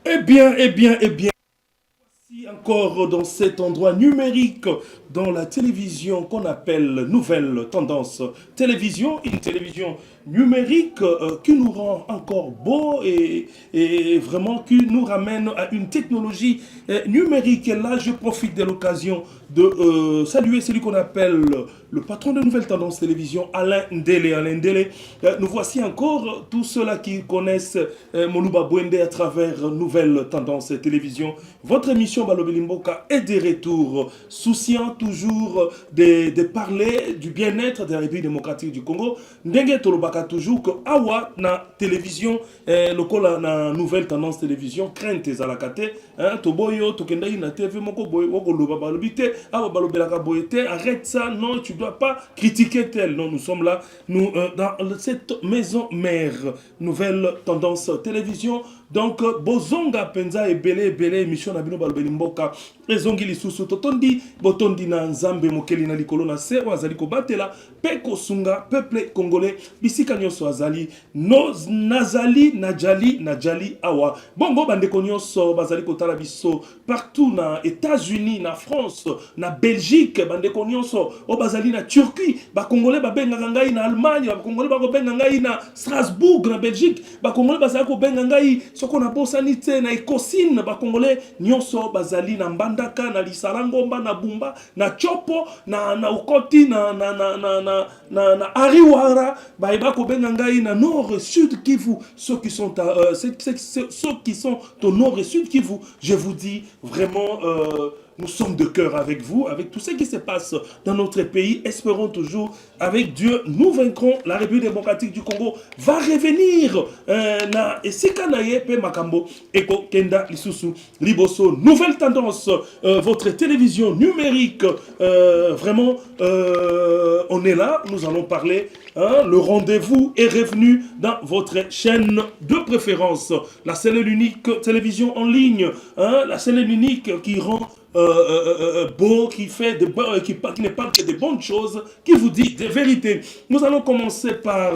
Eh bien, voici encore dans cet endroit numérique, dans la télévision qu'on appelle Nouvelle Tendance Télévision, une télévision numérique qui nous rend encore beau et vraiment qui nous ramène à une technologie numérique. Et là, je profite de l'occasion de saluer celui qu'on appelle le patron de Nouvelle Tendance Télévision, Alain Ndele. Alain Ndele, nous voici encore tous ceux-là qui connaissent Moluba Bwende à travers Nouvelle Tendance Télévision. Votre émission Balobi Limboka est de retour, souciant toujours de parler du bien-être de la République démocratique du Congo. Ndenge Tolobaka toujours que Awa na télévision, lokola na Nouvelle Tendance Télévision, crainte ezalakate, Toboyo, Tokendai na TV, Moko Boy, Wogoloba Balobite, Awa Balobelaka Boyete, arrête ça, non, tu dois pas critiquer tel. Non, nous sommes là, nous, dans cette maison mère, Nouvelle Tendance Télévision. Donc, Bozonga Penza et Belé, émission Nabino Balbelimboka, Rezongi Lisusu, Totondi, Botondi na Nzambe, Mokeli na Likolo na Sero, Azaliko Batela, Peko Sunga, peuple congolais, Bisika Nyoso Azali, Nazali, Najali, Awa. Bongo Bandeko Nyoso, Bazaliko Talabiso, partout na États-Unis, na France, na Belgique, Bandeko Nyoso, O Bazali na Turquie, Ba Congolais, Ba Bengangai na Allemagne, Ba Congolais, Ba Bengangai na Strasbourg, na Belgique, Ba Congolais, Bazako Bengangai, Soko na bosanite na ekosine ba Congolais nyonso bazali na mbandaka na lisalangomba na bumba na chopo na ukoti na ariwara ba eba ko benga ngai na nord sud Kivu, ceux qui sont au nord et sud Kivu, je vous dis vraiment nous sommes de cœur avec vous, avec tout ce qui se passe dans notre pays. Espérons toujours, avec Dieu, nous vaincrons. La République démocratique du Congo va revenir. Na esika na ye pe makambo eko kenda lisusu liboso. Nouvelle tendance, votre télévision numérique. Vraiment, on est là. Nous allons parler. Le rendez-vous est revenu dans votre chaîne de préférence. La seule et unique télévision en ligne. La seule et unique qui rend beau, qui fait qui ne parle que de bonnes choses, qui vous dit des vérités. Nous allons commencer par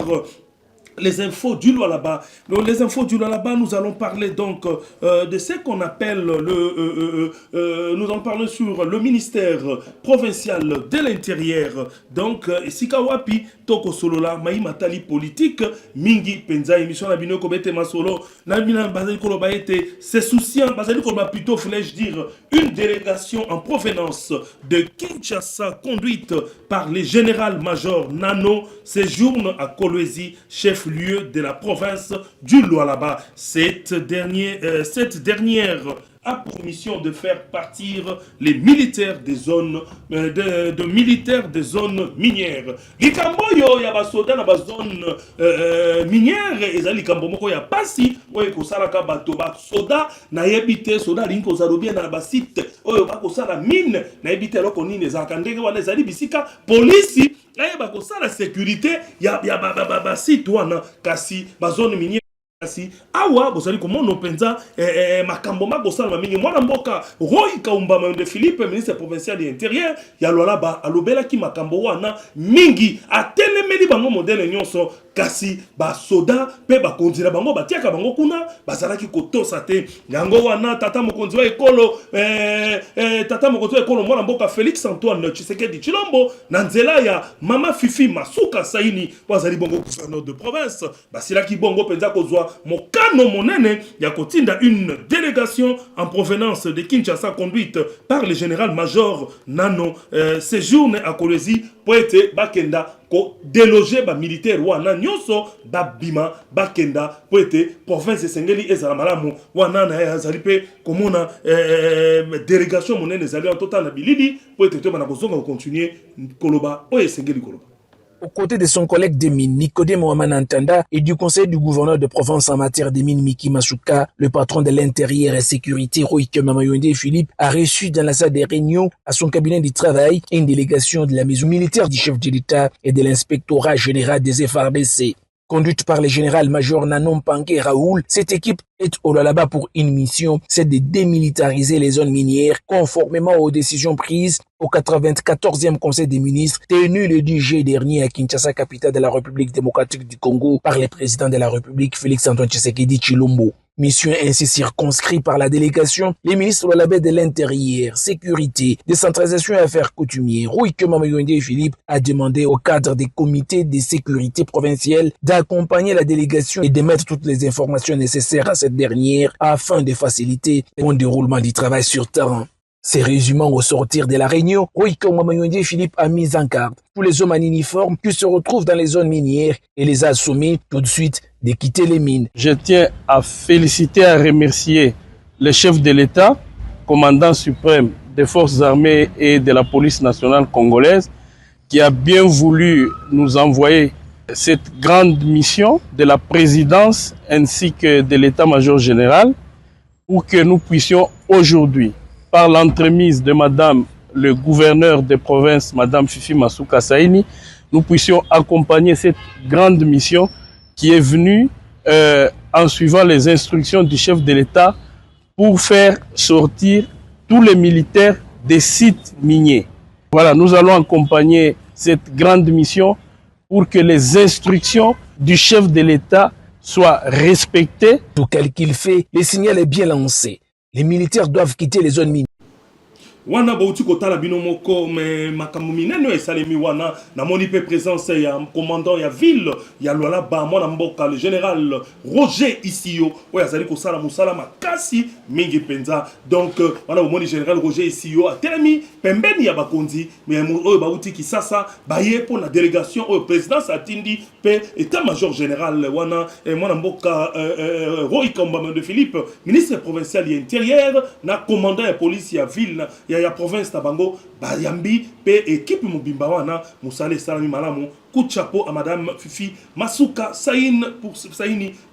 les infos du Lualaba. Les infos du Lualaba, nous allons parler donc de ce qu'on appelle nous allons parler sur le ministère provincial de l'Intérieur. Donc, Sikawapi, Toko Solola, Maï Matali politique, Mingi Penza, émission Nabino Kobete Masolo, Nabina Bazali Kolobaete, c'est souciant, Bazali Koloba plutôt, voulais-je dire, une délégation en provenance de Kinshasa, conduite par le général-major Nano, séjourne à Kolwezi, chef-lieu de la province du Lualaba. Cette dernière a pour mission de faire partir les militaires des zones militaires des zones minières. Likamboyo ya basoda na bazone minière ezali likambo moko ya pasi oyo kosalaka bato basoda na yebite soda linko zalobia na basite oyo bakosala mine na yebite loko nini ezalaka ndenge wana ezali bisika polisi ayeba kosala sécurité ya basite wana kasi bazone minière. Kasi awa bozali komona penza makambo makosala mingi mwana mboka Roy Kaumba de Philippe, ministre provincial de l'Intérieur ya Lualaba alobelaki makambo wana mingi atelemeli bango modele nyonso kasi ba soda pe ba konzira bango batiaka bango kuna bazalaki kotosa te yango wana tata mokonzi wa ekolo mwana mboka Félix Antoine Tshisekedi Tshilombo na nzela ya mama Fifi Masuka Saini bazali bongo gouverneur de province basilaki bongo penza kozwa Mokano Monene ya kotinda une délégation en provenance de Kinshasa conduite par le général-major Nano séjourne à Kolwezi pour être bakenda ko déloger ba militaire wana nyonso babima bakenda pour être province de Sengeli ezala malamu wana na yazali pe komona délégation monene ezali en total na bilidi pour être to bana kozonga continuer koloba o Sengeli koloba. Aux côtés de son collègue des mines, Nicodème Ouamanantanda, et du conseil du gouverneur de Provence en matière des mines, Miki Masuka, le patron de l'intérieur et sécurité, Roïke Mamayonde Philippe, a reçu dans la salle des réunions à son cabinet de travail une délégation de la maison militaire du chef de l'État et de l'inspectorat général des FARDC. Conduite par le général-major Nanon Panké Raoul, cette équipe est au Lualaba pour une mission, c'est de démilitariser les zones minières conformément aux décisions prises au 94e Conseil des ministres tenu le 10 juillet dernier à Kinshasa, capitale de la République démocratique du Congo, par le président de la République Félix-Antoine Tshisekedi Tshilombo. Mission ainsi circonscrite par la délégation, les ministres lualabais de l'Intérieur, Sécurité, Décentralisation et Affaires coutumières, Roike Mamayonde Philippe, a demandé au cadre des comités de sécurité provinciaux d'accompagner la délégation et de mettre toutes les informations nécessaires à cette dernière afin de faciliter le bon déroulement du travail sur terrain. Ces résumant au sortir de la réunion, Roike Mamayonde Philippe a mis en garde tous les hommes en uniforme qui se retrouvent dans les zones minières et les a soumis tout de suite de quitter les mines. Je tiens à féliciter et à remercier le chef de l'État, commandant suprême des forces armées et de la police nationale congolaise, qui a bien voulu nous envoyer cette grande mission de la présidence ainsi que de l'état-major général pour que nous puissions aujourd'hui, par l'entremise de Madame le gouverneur de province, Madame Fifi Masuka Saini, nous puissions accompagner cette grande mission qui est venue en suivant les instructions du chef de l'État pour faire sortir tous les militaires des sites miniers. Voilà, nous allons accompagner cette grande mission pour que les instructions du chef de l'État soient respectées. Tout calcul fait, le signal est bien lancé. Les militaires doivent quitter les zones minières. Wana bauti kotala bino moko me makambo minene esalemi wana na moni pe présence ya commandant ya ville ya Lualaba mwana mboka le général Roger Isio oya azali ko sala musala makasi mingi penza donc wana moni général Roger Isio atelemi pembeni ya bakonzi mais oyo bauti Kisasa baye pour la délégation au présidence atindi pe état-major général wana mwana mboka Roy Kambama de Philippe ministre provincial ya intérieur na commandant ya police ya ville ya province tabango bayambi pe équipe mobimba wana musale salami malamu coup de chapeau à Madame Fifi Masuka Saini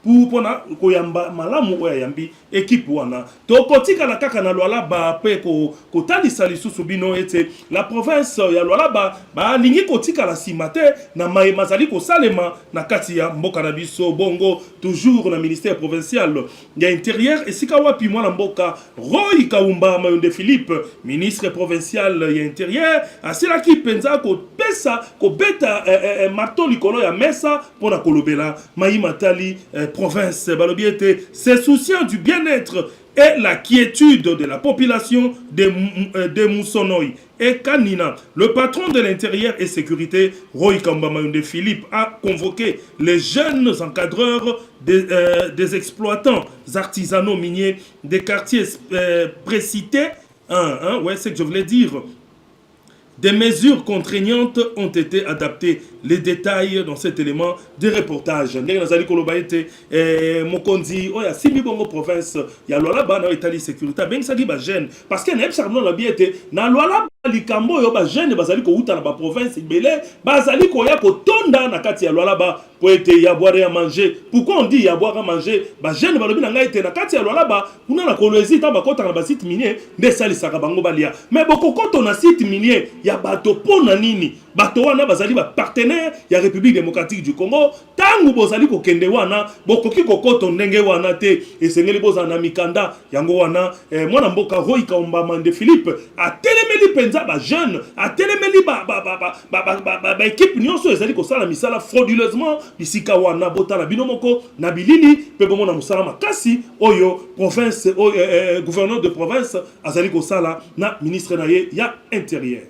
pour pona koyamba malamu oya yambi équipe wana to kotika la kaka na Lualaba pe ko talisa lisusu bino ete la province ya Lualaba ba lingi kotika la simate na mazali ko salema na kati ya mboka na biso bongo toujours na ministère provincial ya intérieur esika wapi mwana mboka Roy Kaumba Mayonde Philippe ministre provincial ya intérieur asila ki penza ko pesa ko beta marteau likolo ya mesa pour la kolobela Maï Matali province balobiete se souciant du bien-être et la quiétude de la population de Moussonoï et Kanina. Le patron de l'intérieur et sécurité, Roy Kamba Mayonde Philippe, a convoqué les jeunes encadreurs des exploitants artisanaux miniers des quartiers précités. Ouais, c'est ce que je voulais dire. Des mesures contraignantes ont été adaptées. Les détails dans cet élément de reportage. Nazali Kolobaete, Mokonzi, Oya Sibi Bongo province, ya Lualaba na Italie sécurité. Ben ça dit ba jeune parce que na ebsarno la biete na Lualaba likambo yo ba jeune bazali ko uta na ba province ibele bazali ko ya ko tonda na kati ya Lualaba pour ete ya boire à manger. Pourquoi on dit ya boire à manger? Ba jeune balobi na ngai te na kati ya Lualaba kuna na kolwezi ta ba kota na ba site minier nde sali saka bango balia. Mais boko koto na site minier ya bato pona nini? Bato wana bazali ba partenaire ya République démocratique du Congo tangu bozali ko kende wana bokoki kokoto ndenge wana te esengeli bozana mikanda yango wana mwana mboka Roy Kamba Mayonde Philippe a telemeli penza ba jeune a telemeli ba équipe nyonso ezali ko sala misala frauduleusement bisika wana botala binomoko na bilili pe bomona musala makasi oyo province gouverneur de province azali ko sala na ministre na ye ya intérieur.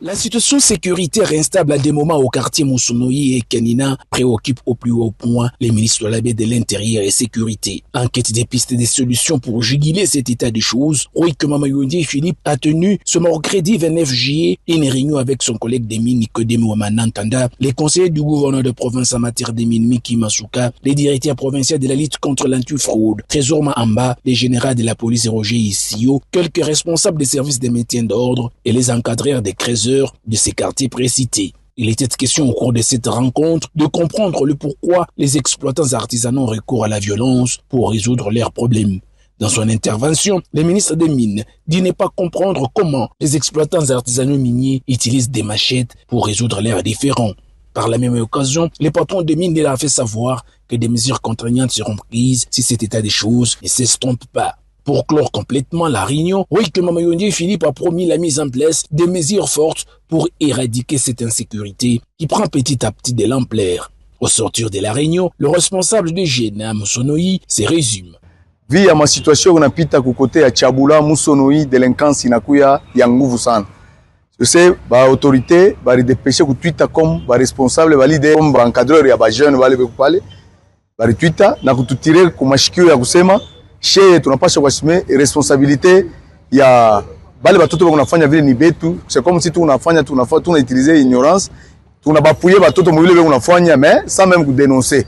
La situation sécuritaire instable à des moments au quartier Moussonoï et Kanina préoccupe au plus haut point les ministres de l'Intérieur et Sécurité. Enquête des pistes et des solutions pour juguler cet état de choses, Roy Mayonde Philippe a tenu ce mercredi 29 juillet une réunion avec son collègue des mines Nicodème Ouamanantanda, les conseillers du gouverneur de province en matière des mines Miki Masuka, les directeurs provinciaux de la lutte contre l'antifraude, Trésor Mahamba, les généraux de la police Roger Isio, quelques responsables des services de maintien d'ordre et les encadreurs des créateurs de ces quartiers précités. Il était question au cours de cette rencontre de comprendre le pourquoi les exploitants artisanaux recourent à la violence pour résoudre leurs problèmes. Dans son intervention, le ministre des Mines dit ne pas comprendre comment les exploitants artisanaux miniers utilisent des machettes pour résoudre leurs différends. Par la même occasion, les patrons de mines a fait savoir que des mesures contraignantes seront prises si cet état des choses ne s'estompe pas. Pour clore complètement la réunion, Roïk Mamayondi Philippe a promis la mise en place de mesures fortes pour éradiquer cette insécurité qui prend petit à petit de l'ampleur. Au sortir de la réunion, le responsable de Géna Musonoi se résume. Vi ya masituation unapita kukote ya Chabula Musonoi délinquance inakuya ya nguvu sana. C'est ba autorité bari dépêcher ku Twitter comme ba responsable ba leader comme ba encadreur ya ba jeune bale bekupale bari Twitter na kututire ku mashikio ya kusema she tunapaswa kusimamia responsabilité ya bale batoto bakunafanya vile ni betu. C'est comme si tunafanya utiliser ignorance tunabapuye batoto mwile bakunafanya mais sans même ku dénoncer.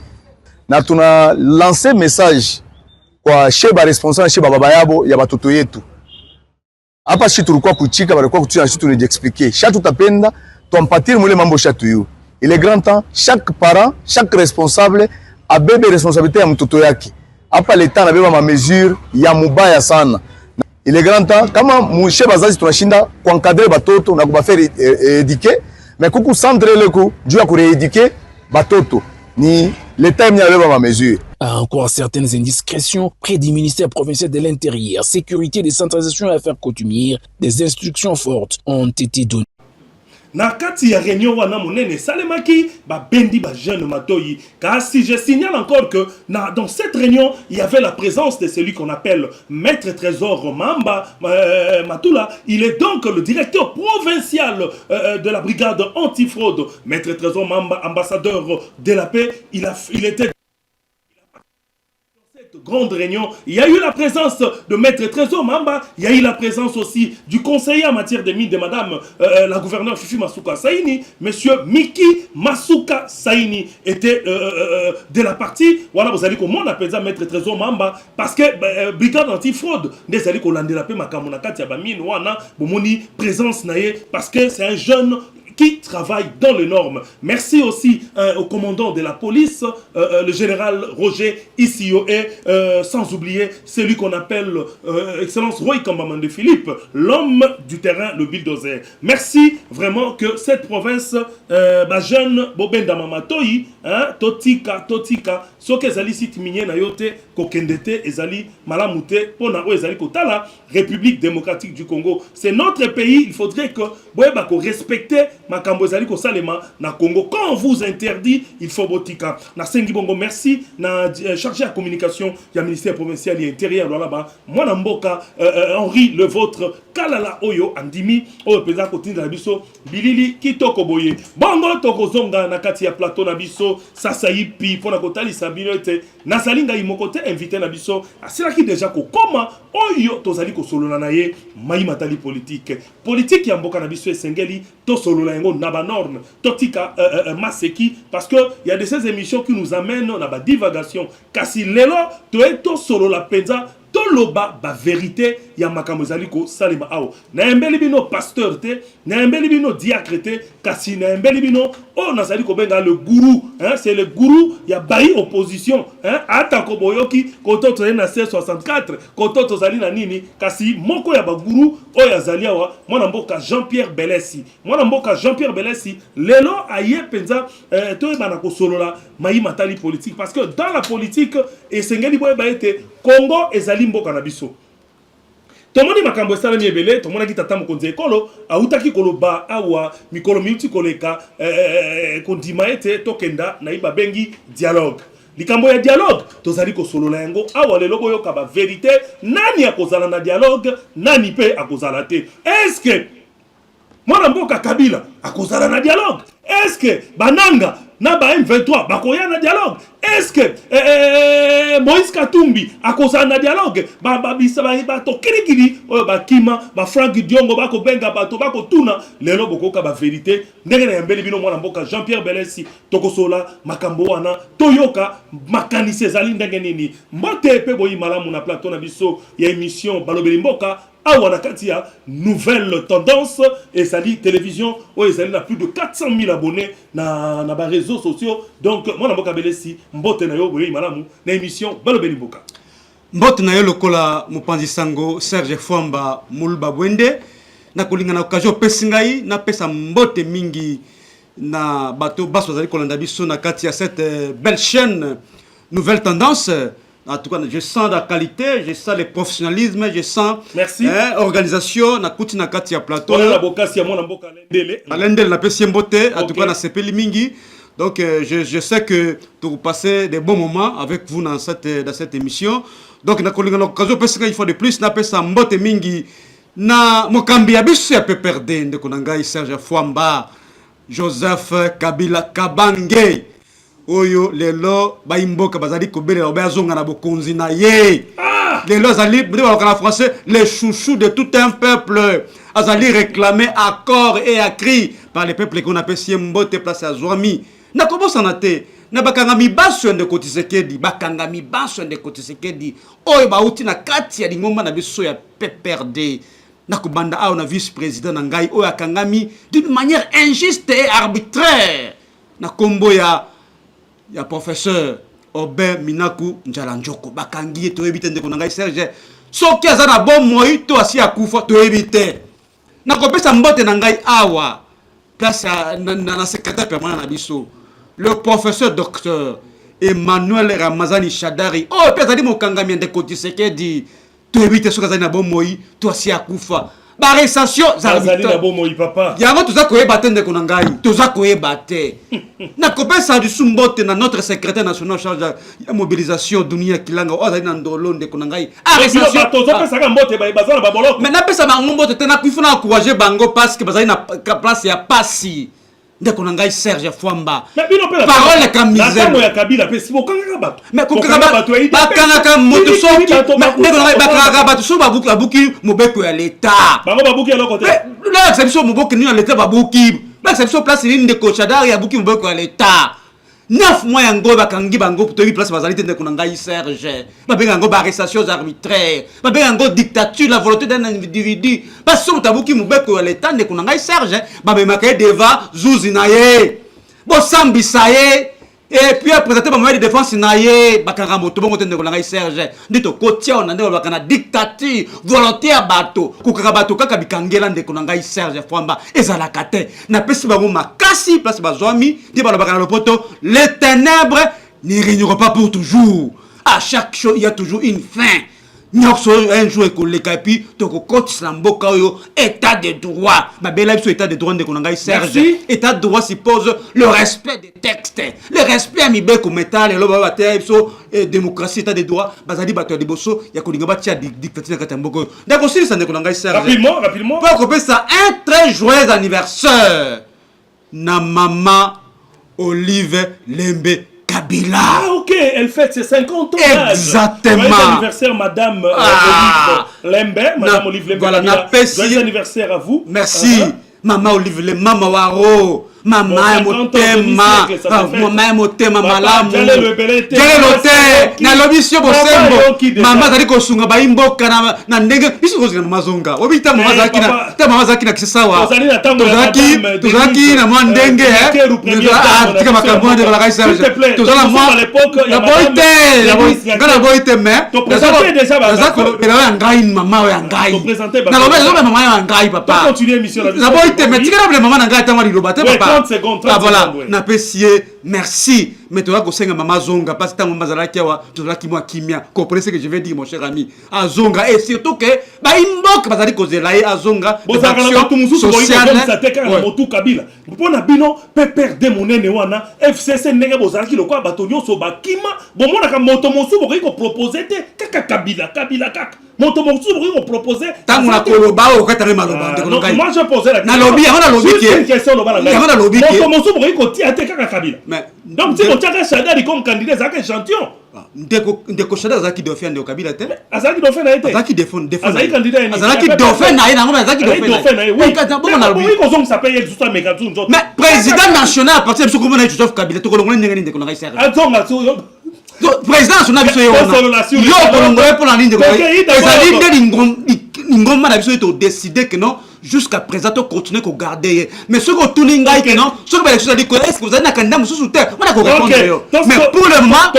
Na tuna lancer message kwa sheba responsable sheba baba yabo ya batoto yetu. Hapa shi tulikuwa kuchika balikuwa kutia shi tunajiexpliquer. Chaque tutapenda tuampatir mwile mambo chatu yu. Il est grand temps chaque parent, chaque responsable abebe responsabilité ya mtoto yake. Hapa leta nabeba ma mesure ya mubaya sana. Il est grand temps kama mushe bazazi tunashinda kuencadrer batoto na kubafaire éduquer mais kuku centre leko juu ya kurééduquer batoto ni l'État mis à ma mesure. Encore certaines indiscrétions près du ministère provincial de l'Intérieur, sécurité, décentralisation et affaires coutumières, des instructions fortes ont été données. Na kati ya réunion wana monene salemaki ba bendi ba jeune matoyi kasi je signale encore que dans cette réunion il y avait la présence de celui qu'on appelle Maître Trésor Mamba Matula. Il est donc le directeur provincial de la brigade antifraude. Maître Trésor Mamba, ambassadeur de la paix, il était grande réunion. Il y a eu la présence de Maître Trésor Mamba, il y a eu la présence aussi du conseiller en matière de mines de madame la gouverneure Fifi Masuka Saini. Monsieur Miki Masuka Saini était de la partie. Voilà, vous allez comment on appelle ça Maître Trésor Mamba parce que brigade antifraude des allez qu'on la paix makamona katia ba mine wana bomoni présence naie parce que c'est un jeune qui travaille dans les normes. Merci aussi au commandant de la police, le général Roger Issio, et sans oublier celui qu'on appelle Excellence Roy Kambamande Philippe, l'homme du terrain, le bulldozer. Merci vraiment que cette province, jeune Bobenda Mamatoyi, Totika, soke ezali site minier na yote, kokendete ezali malamute, pona o ezali kotala, République démocratique du Congo. C'est notre pays, il faudrait que vous respectez makambo ezali ko salema na Congo. Quand on vous interdit, il faut botika. Na sengi bongo merci na chargé à communication du ministère provincial et intérieur là-bas. Moi na mboka Henri le vôtre kalala oyo andimi o peza kotinda na biso bilili kitoko boye. Bongo toko zonga na kati ya plateau na biso sasa yipi pona kotali sabino ete na salinga imokote invité na biso asilaki déjà ko koma oyo tozali ko solola na ye mai matali politique ya mboka na biso esengeli to solola yango na ba norme totika maseki parce que il y a de ces émissions qui nous amènent na ba divagation kasi lelo to solola penza toloba ba vérité ya makambo ezali ko salima awo na embeli bino pasteur te na embeli bino diacre te kasi na embeli bino o nazali ko benga le gourou c'est le gourou ya bayi opposition ata ko boyoki koto to na C64 koto to zali na nini kasi moko ya ba gourou o ya zali awa mwana mboka Jean-Pierre Belesi lelo aye penza to bana ko solola mai matali politique parce que dans la politique esengeli boye ba ete Congo ezali mboka na biso. Tomoni makambo esala miebele, tomona ki tata mokonzi ekolo, autaki koloba awa mikolo miuti koleka kondima ete tokenda na iba bengi dialogue. Likambo ya dialogue, tozali ko solola yango awa lelo boyoka ba vérité, nani akozala na dialogue, nani pe akozala te. Est-ce que mwana mboka Kabila akozala na dialogue? Est-ce que Bananga na ba M23 bakoya na dialogue? Est-ce que Moïse Katumbi akozala na dialogue? Ba to kirikiri oyo bakima ba Frank Diongo bako benga bato bako tuna lelo bokoka ba vérité ndenge na yambeli bino mwana mboka Jean-Pierre Belesi tokosola makambo wana toyoka makanisi ezali ndenge nini mbote pe boyi malamu na plateau na biso ya émission balobeli mboka awa na kati ya nouvelle tendance et sali télévision où ils ont plus de 400 000 abonnés na ba réseaux sociaux. Donc mwana mboka Belesi mbote na yo boyi malamu na émission balobeli mboka mbote na yo lokola mopanzi sango Serge Fwamba Mulba Bwende na kolinga na occasion pesingai na pesa mbote mingi na bateau basso zali kolanda biso na kati ya cette belle chaîne Nouvelle Tendance. En tout cas, je sens la qualité, je sens le professionnalisme, je sens organisation na kuti na kati ya plateau. On a la bokasi ya mona mboka lendele. Lendele na pesi mbote, en tout cas na sepeli mingi. Donc je sais que vous passez des bons moments avec vous dans cette émission. Donc na kolinga l'occasion parce qu'il faut de plus na pesa mbote mingi na mokambi ya biso ya peperde ndeko na ngai Serge Fwamba, Joseph Kabila Kabange. Oyo lelo baimboka bazali kobelela bazonga na bokonzi na ye. Lelo azali en français les chouchous de tout un peuple. Azali réclamé à corps et à cri par les peuples qu'on appelle Siembote place à Zouami. Na kobosa na te na bakanga mibaso de Kotisekedi, bakanga mibaso de Kotisekedi. Oyo bauti na kati ya lingomba na biso ya PPRD. Na kobanda a na vice-président na ngai oyo akangami d'une manière injuste et arbitraire. Na kombo ya professeur Oben Minaku Njalanjoko bakangi to ebite ndeko na ngai Serge soki aza na bon moi to asi akufa to ebite na kopesa mbote na ngai awa place na secrétaire permanent na biso le professeur docteur Emmanuel Ramazani Shadari oh pesa di mokangami ndeko Tshisekedi to ebite soki aza na bon moi to asi akufa Barrestation Zazali na bomo papa. Yango tuza koyeba te ndeko na ngai. Tuza koyeba te. Na kopesa du sumbote na notre secrétaire national chargé de mobilisation dunia kilanga o azali na ndolo ndeko na ngai. Arrestation. Toza pesa ka mbote ba bazana ba boloko. Mais na pesa ba mbote te na kuifuna encourager bango parce que bazali na place ya pasi. Ndeko na ngai Serge Fwamba. Parole kamisere. Na ya Kabila pe si bokanga bato. Mais kokanga bato bakanga moto soki. Ndeko na ngai bakanga bato so babuki mobeko ya l'état. Bango babuki ya loko te. La exception mobeko ni ya l'état babuki. La exception place ni ndeko Chadari ya buki mobeko ya l'état. 9 mois yango bakangi bango to place bazali te ndeko na ngai Serge. Babenga ngo arrestations arbitraires. Babenga ngo dictature la volonté d'un individu. Parce que tabuki mobeko ya l'état ndeko na ngai Serge. Babemaka deva zuzi na ye. Bo sambisa ye. Et puis présenter ma moyen de défense naie bakanga moto bongo tende ko ngai Serge ndito kotia on ndeko bakana dictature volonté ya bato kokaka bato kaka bikangela ndeko ngai Serge Fwamba ezala kate na pesi bango makasi place bazwami ndi balo bakana lopoto les ténèbres n'y régneront pas pour toujours. À chaque chose il y a toujours une fin. Nyokso un jour ekoleka puis toko kotisa mboka oyo état de droit babela biso état de droit ndeko ngai Serge. État de droit suppose le respect des textes, le respect à mibeko métal lo ba te biso démocratie état de droit bazali bato de bosso ya kolinga ba tia dictature kata mboko ndako silisa ndeko ngai Serge. Rapidement pour couper ça un très joyeux anniversaire na maman Olive Lembe Kabila. Ah ok, elle fête ses 50 ans. Exactement. Joyeux anniversaire Madame Olive Lembe. Madame Olive Lembe. Voilà, joyeux anniversaire à vous. Merci. Maman Olive Lembe, Maman Waro. Mama motema, mama motema malamu. Jale lote, na lobisio bosembo. Mama zali kosunga baimboka na ndenge. Biso kozina mama zonga. Obita mama zaki na, ta mama zaki na kisawa. Tozaki na mwa ndenge tika makambo de la kaisa. Tozala mwa na boite, na boite me. Tozako pela ngai mama ya ngai. Na lobe mama ya ngai papa. Continuer émission la boite me tika na mama na ngai ta mwa liloba te papa. 30 secondes. Ah voilà, na pesier, merci. Mais tu vas gosenga mama zonga parce que ta maman zala kiwa, tu zala kimwa kimia. Comprenez ce que je vais dire mon cher ami. Azonga et surtout que ba imbok bazali kozela e azonga. Bozaka na tout mususu boyi comme ça te kana motu Kabila. Mpona bino PPRD monene wana FCC ndenge bozalaki lokwa bato nyonso bakima bomona ka moto mosusu boyi ko proposer te kaka Kabila kaka. Moto mosusu boyi ko proposer tango na koloba o katare maloba ndeko ngai. Moi je posais la question. Na lobby, on a lobby qui est question loba la. On a lobby qui. Moto mosusu boyi ko tia te kaka Kabila. Mais donc si on tient Shadari comme candidat ça que champion. Ndeko Shadari azaki dauphin ndeko Kabila te. Azaki dauphin na été. Azaki défend. Azaki candidat ni. Azaki dauphin na ye na ngoma azaki dauphin na ye. Oui. Bon na lobby. Oui ko zong s'appelle juste Megatsu nzoto. Mais président national à partir de ce qu'on a Joseph Kabila to kolongola ndenge ndeko ngai serre. Azonga so président national biso yo kolongola pour la ligne de Kabila. Ezali nde ngoma na biso to décider que non jusqu'à présent tu continues à garder mais ce que tu n'as pas non ce que l'élection dit est-ce que vous avez un candidat sous terre on a répondre mais pour le moment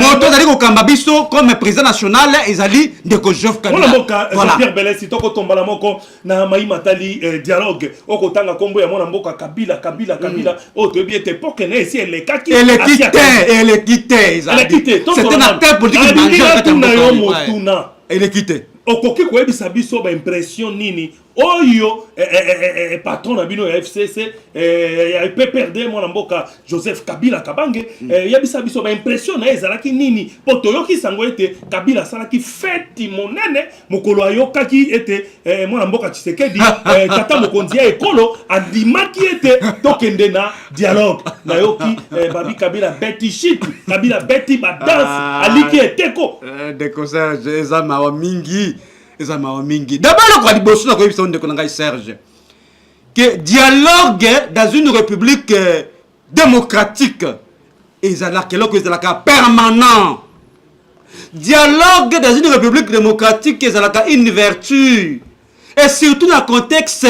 moto d'aller au Kambabiso comme président national ils allaient de que Joseph Kabila voilà Pierre Belesi toko tomba la moko na mai matali dialogue okotanga kombo ya mwana mboka Kabila oh tu bien t'es pour que ne ici elle est quitté c'est un acteur politique majeur elle est quittée okoki koyebisa biso ba impression nini oyo patron na bino ya FCC ya PPRD mwana mboka Joseph Kabila Kabange yebisa biso ba impression na ezalaki nini po toyoki sango ete Kabila salaki feti monene mokolo ayokaki ete mwana mboka Tshisekedi tata mokonzi ya ekolo andimaki ete tokende na dialogue na yoki babi Kabila beti shit Kabila beti ba dance aliki eteko de concert ezama wa mingi d'abord le quoi liboso na ko yebisa onde ko ngai Serge que dialogue dans une république démocratique ezalaka loko ezalaka permanent dialogue dans une république démocratique ezalaka une vertu et surtout dans le contexte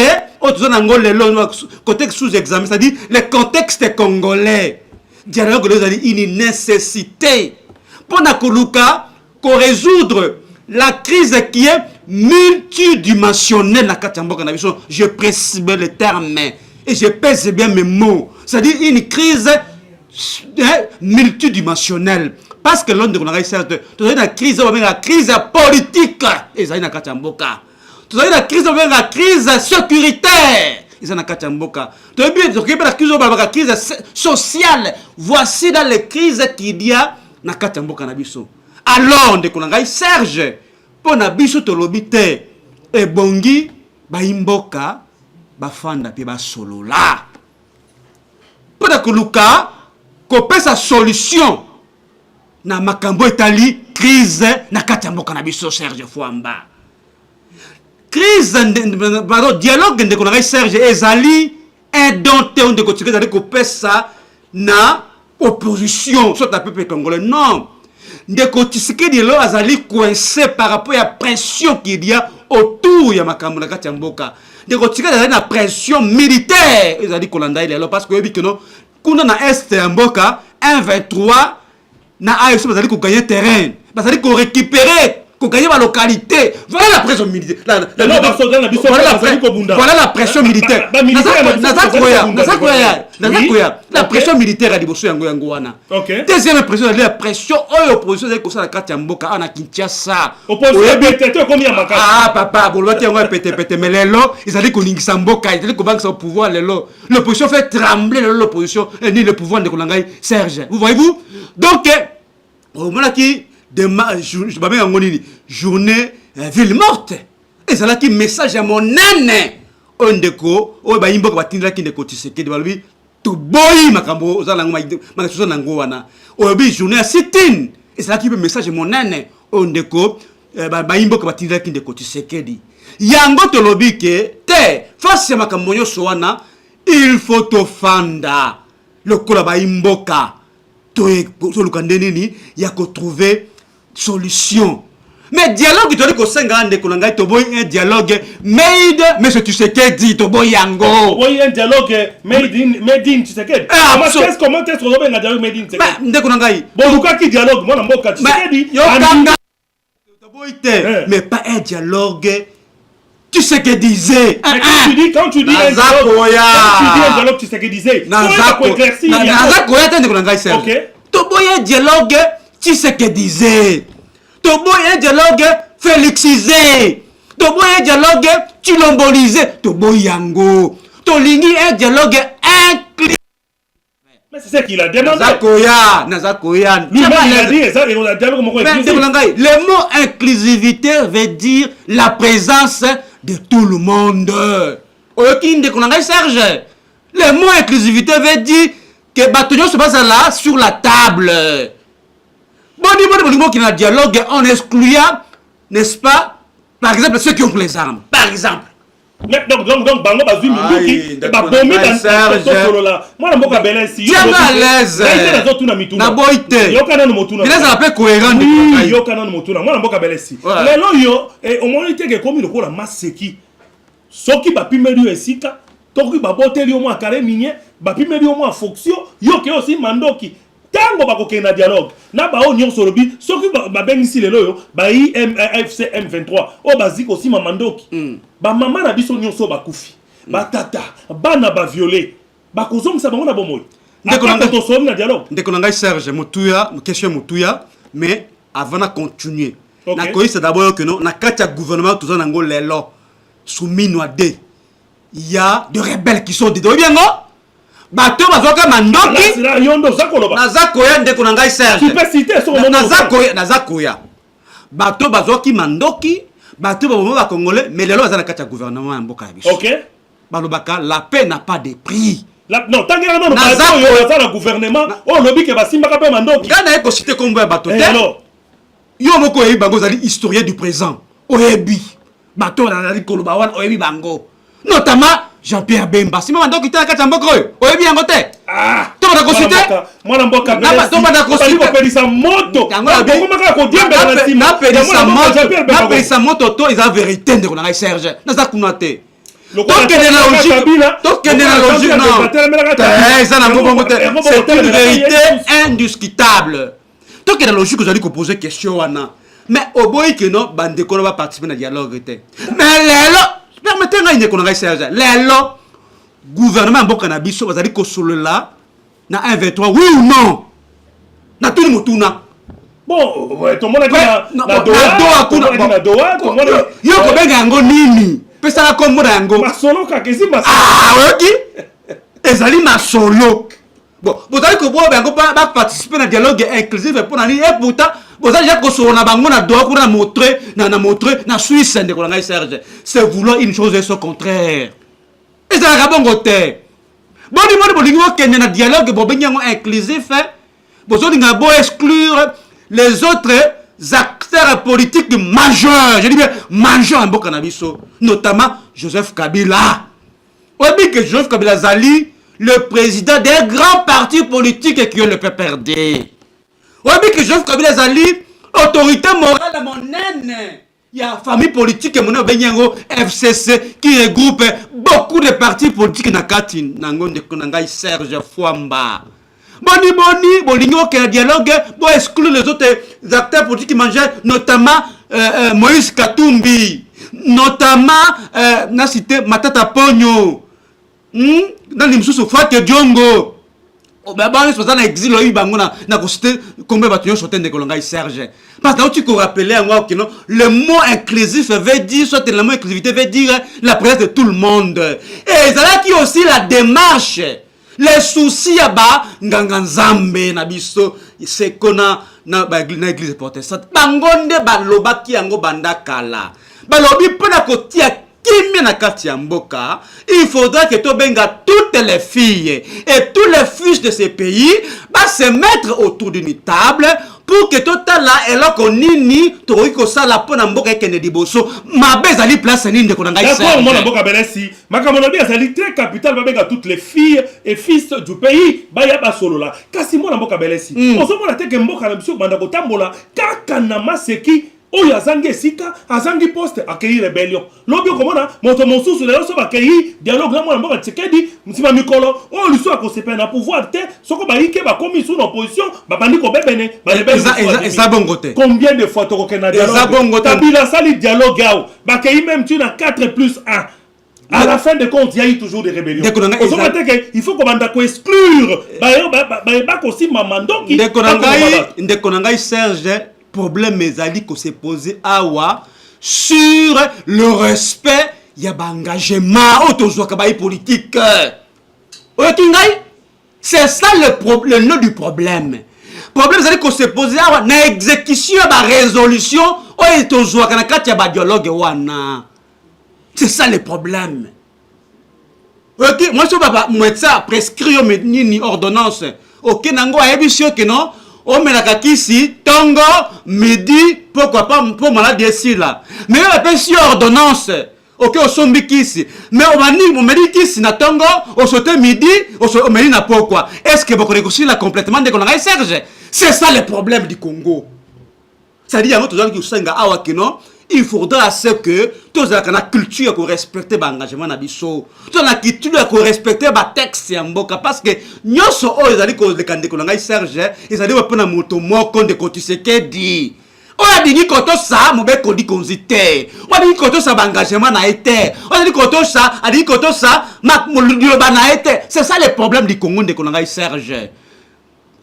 contexte sous examen c'est-à-dire le contexte congolais dialogue est une nécessité pour nakoluka ko résoudre la crise qui est multidimensionnelle na Katamboka Nabiso. Je précise bien le terme et je pèse bien mes mots. C'est-à-dire une crise multidimensionnelle. Parce que l'on de la crise politique. Et ça, il y a Katamboka. La crise sécuritaire. Et ça, il y a Katamboka. La crise sociale. Voici dans les crises qu'il y a na Katamboka Nabiso. Alors, de Konangai Serge, pour na biso tolobite, et bongi, ba imboka, ba fanda pi ba solola. Pour na koluka, kope sa solution, na makambo etali, crise, na katamboka na biso Serge Fouamba. Crise, pardon, dialogue de Konangai Serge, ezali, indompté, on de kotika, ezali kope sa, na opposition, soit la peuple congolais, non. Ndeko Tshisekedi lo azali coincé par rapport à la pression qu'il y a autour de makambo na kati ya mboka. Ndeko Tshisekedi azali na pression militaire ezali kolanda ile parce que yebi non kuna na est ya mboka 1-23 na AFC bazali ko gagner terrain bazali ko récupérer ko gagner ma localité. Voilà la pression militaire. Voilà la pression militaire. La pression militaire à Liboso yango wana. Deuxième pression, la pression opposition de la carte ya mboka ana Kinshasa. Ah papa, bolwati yango pété mais lelo, ils allaient koningisa mboka, ils allaient ko banque au pouvoir lelo. L'opposition fait trembler l'opposition ni le pouvoir de Kolangai Serge. Vous voyez-vous? Donc au moment qui journée ville morte. Et c'est là qui message à mon nene. Ondeko, o ba imboka batindra ki ndeko Tshisekedi balbi to boy makambo ozala ngoma nango wana. O bi journée à sit-in. Et c'est là qui message mon nene. Ondeko ba imboka batindra ki ndeko Tshisekedi. Yango to lobi ke te face à makambo nyoso wana il faut to fanda. Le kola ba imboka to lukande nini ya ko trouver solution. Mais dialogue, tu dis que c'est un dialogue made, mais ce tu sais qu'est dit, tu boy yango. Oui, un dialogue made in Tshisekedi. Comment est-ce qu'on a un dialogue made in Tshisekedi? Bon, qui dialogue, moi, je Tshisekedi. Mais pas un dialogue. Tu sais que disait. Quand tu dis un dialogue, tu sais que disait. Dialogue, tu sais que disait. Tobo un dialogue félixisé. Tobo un dialogue tulombolisé. Tobo yango. Tolingi un dialogue inclusif. Mais c'est ça qu'il a demandé. Nazakoya. Lui-même il a dit ça, il a dialogue inclusif. Le mot inclusivité veut dire la présence de tout le monde. Serge. Le mot inclusivité veut dire que Batounion se passe là sur la table. Bon, qui n'a dialogue en excluant, n'est-ce pas, par exemple, ceux qui ont les armes. Par exemple. Donc, Bango Bazui Mouki, Babomi dans ce là. Moi, je suis à l'aise. Je suis à l'aise. Je suis à l'aise. Je suis à l'aise. soki bapimeli esika toki baboteli au moins carré minier bapimeli au moins fonction yoke aussi mandoki tango bakokende na dialogue na bao nyonso lobi soki babengisi lelo yo ba IFC M23 o bazik aussi mamandoki ba mama na biso nyonso bakufi ba tata bana ba violé bakozongisa bango na bomoi na dialogue ndeko na ngai Serge Mutuya question Mutuya mais avant de continuer na koyi c'est d'abord que non na kati ya gouvernement tout ça nango lelo soumis noadé il y a des rebelles qui sont dedans bien non bato bazoka mandoki nazakoya ndeko na ngai Serge tu peux citer son nom nazakoya bato bazoki mandoki bato ba congolais mais lelo bazana kati ya gouvernement ya mboka ya biso OK balobaka la paix n'a pas de prix non tant que non bato yo gouvernement oh lobi ke basimbaka pe mandoki kana eko citer kombo ya bato te yo moko yebi bango zali historien du présent oyebi bato na koloba wana oyebi bango notamment Jean-Pierre Bemba si mama ndoki tala kati ya mboka oyo oyebi yango te to bana kosite mwana mboka to bana kosite ko pelisa moto bango maka ko diembe na sima na pelisa moto to eza vérité ndeko na ngai Serge naza kuna te tokende na logique non eza na bongo te c'est une vérité indiscutable tokende na logique ozali koposer question wana mais oboyi que non bandeko na ba participer na dialogue te mais lelo permettez ngai ndeko na ngai Serge lelo gouvernement mboka na biso bazali kosolola na 1-23 oui ou non na tuni mutuna bon tout le monde na doa yo ko benga yango nini pesa la kombo yango masolo ka kesi masolo oki ezali masolo bon bozali ko bo bango ba participer na dialogue inclusif pour nani et pourtant bozali ja ko solo na bango na doa ko na montrer na Suisse ndeko na ngai Serge c'est vouloir une chose et son contraire ezala bongo te bolingi okende na dialogue bobengi yango inclusif bozolinga bo exclure les autres acteurs politiques majeurs, je dis bien majeurs en Mboka na biso, notamment Joseph Kabila. On dit que Joseph Kabila Zali, le président des grands partis politiques qui ont le PPRD. On dit que Joseph Kabila Zali, autorité morale à mon naine. Il y a une famille politique FCC qui regroupe beaucoup de partis politiques na kati nango de Serge Fouamba. Boni, bolingo que dialogue, pour exclure les autres acteurs politiques qui mangeaient, notamment Moïse Katumbi, notamment na cité Matata Pogno, dans les sous Fat Diongo. Ben bon, c'est ça na exil oyi bango na cité combien bâtiment sauté de Kolongai Serge. Parce que tu peux rappeler à moi que non, le mot inclusif veut dire soit le mot inclusivité veut dire la présence de tout le monde. Et ça qui aussi la démarche. Les soucis là-bas, Nganganzambe, Nabiso, c'est qu'on a l'église protestante. Bangonde baloba ki yango bandakala. Balobi pona kotia kimi na kati ya mboka. Il faudra que to benga toutes les filles et tous les fils de ces pays se mettre autour d'une table pour que total là et là qu'on nini toriko ça la pona mboka kene diboso mabe zali place nini de konanga ça d'accord mon mboka belesi makamonobi azali très capital babeka toutes les filles et fils du pays baya basolo là kasi mon mboka belesi osomona te ke mboka na biso banda kotambola kaka na maseki oyo azangi esika azangi poste accueillir rébellion lobi komona moto mosusu lelo so bakei dialogue na mwana mboka Tshisekedi mtima mikolo oyo liso akosepa na pouvoir te soko baike bakomi sous opposition babandi ko bebene ba rebelle eza bongo te combien de fois toko kena dialogue Kabila sali dialogue ao bakei même tu na 4+1 à la fin de compte il y a eu toujours des rébellions il faut qu'on manda ko exclure ba ko si mamandoki ndeko ngai Serge problème ezali ko se poser awa sur le respect ya engagement autozoka ba politique. C'est ça le nœud du problème. Problème ezali ko se poser awa na exécution ba résolution o autozoka na kati ya ba dialogue wana. C'est ça le problème. OK, moi je baba mwetsa prescrire ni ordonnance. OK nango ayebisio que non on met la kakisi, tongo, midi, pourquoi pas pour maladie ici là. Mais on appelle si ordonnance. Ok, on sombi kisi. Mais on me dit kisi na tongo, on saute midi, on me dit na pourquoi. Est-ce que vous connaissez là complètement de qu'on a Serge? C'est ça le problème du Congo. C'est-à-dire, il y a d'autres gens qui sont awa kino, il faudra ce que tous la culture qu'on respecte l'engagement nabiso, tous la culture qu'on respecte ba texte ya mboka parce que nyoso o ezali ko le kande ko ngai Serge ezali wa pona moto moko de Kotisekedi o ya dingi koto sa mo be ko di konzite o dingi koto sa ba engagement na été o dingi koto sa adi koto sa ma mo ba na été. C'est ça le problème du Congo de ko ngai Serge.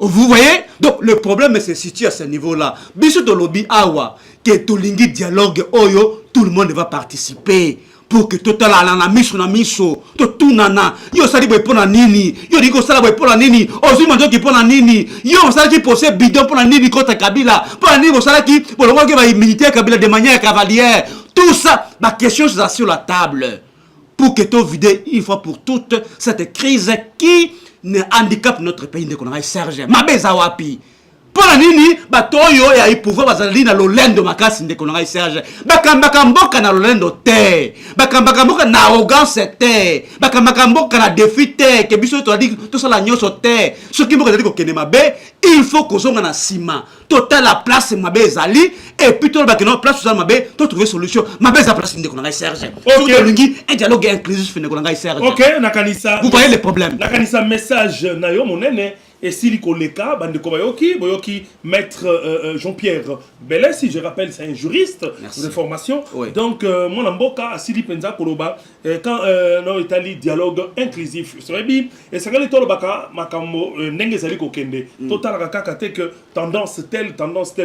Vous voyez? Donc le problème se situe à ce niveau-là. Biso de lobby awa que tolingi dialogue oyo, tout le monde va participer pour que total na miso na miso to tunana yo sali boy pona nini yo diko sala boy pona nini ozu manjo ki pona nini yo sala ki poser bidon pona nini contre Kabila pona nini bo sala ki pour le moment que va militaire Kabila de manière cavalière. Tout ça ma question c'est sur la table pour que to vider une fois pour toutes cette crise qui ne handicap notre pays de Konanga Serge mabeza wapi pona nini batoyo ya pouvoir bazali na lolendo makasi de Konanga Serge bakambaka mboka na lolendo te bakambaka mboka na arrogance te bakambaka mboka na défi te ke biso to dit tout ça la nyoso te ce qui mboka ko kene mabe il faut ko zonga na sima total la place mabe ezali et puis to bakeno place ça mabe to trouver solution mabe za place de Konanga Serge un dialogue inclusif de Konanga Serge. OK nakanisa vous voyez les problèmes nakanisa message na yo monene. Et si Likoleka, Boyoki, maître Jean-Pierre Belessi, je rappelle, c'est un juriste de formation. Oui. Donc, mon amboka, Sili Penza Koloba, quand on établit dialogue inclusif, c'est bien. Et c'est quand on baka makambo n'engezali kokende. Total kakate que tendance telle,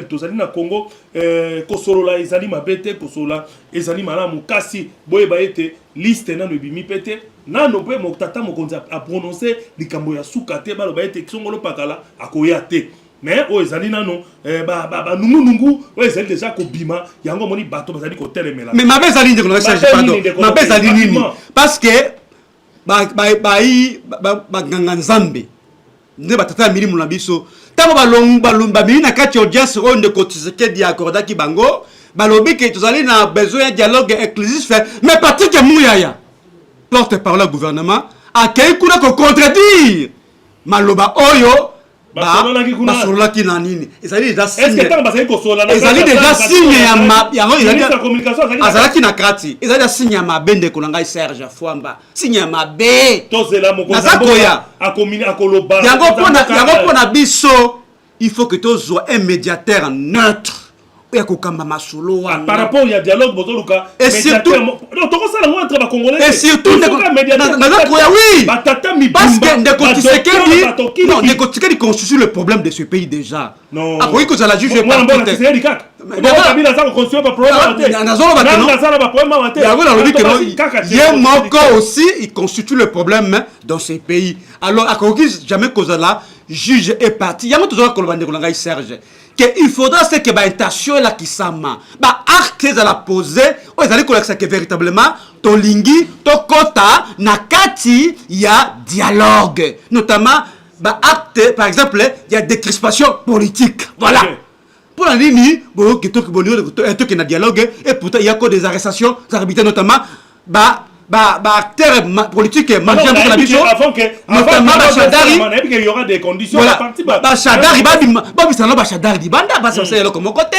tozali na Congo, kosolola ezali mabete, kosolola ezali malamu kasi boye baete liste na bimi pete. Nano pe mokata mokonzi a prononcer likambo ya sukate ba loba ete kisongolo pakala akoya te mais o ezali nano ba nungu o ezali déjà ko bima yango moni bato bazali ko telemela mais ma bezali ndeko na Serge pardon ma bezali nini parce que ba ganga nzambe ne batata miri muna biso tamo balomba miri na kati audience o ndeko Tshisekedi accorda ki bango balobi ke tozali na besoin de dialogue inclusif mais Patrick Muyaya porte-parole au gouvernement a quel coup de contredire maloba oyo basolola ki na nini ezali déjà signe ezali déjà signe ya ma yango ezali na krati ezali déjà signe ya mabende kolanga Serge Fwamba signe ya mabe tozela mokonza akoloba yango pona biso il faut que tozwa un médiateur neutre par rapport au dialogue botoluka et surtout et surtout oui parce que Ndeko Tshisekedi constitue le problème de ce pays déjà après que ça la juge aussi il constitue le problème dans ce pays alors à jamais que la juge est parti yango tozala koloba Ndeko ngai Serge qu'il faudra ce que intention là qui s'ama acte à la poser ou ezali kolakisa que véritablement tolingi tokota nakati ya dialogue notamment acte par exemple il y a des crispations politiques voilà pour la ligne bon que to que na dialogue et pourtant il y a que des arrestations arbitraires notamment acteur politique majeur de la biso notamment Bachadari il y aura des conditions à partir Bachadari Bachadari dibanda parce que c'est le comme côté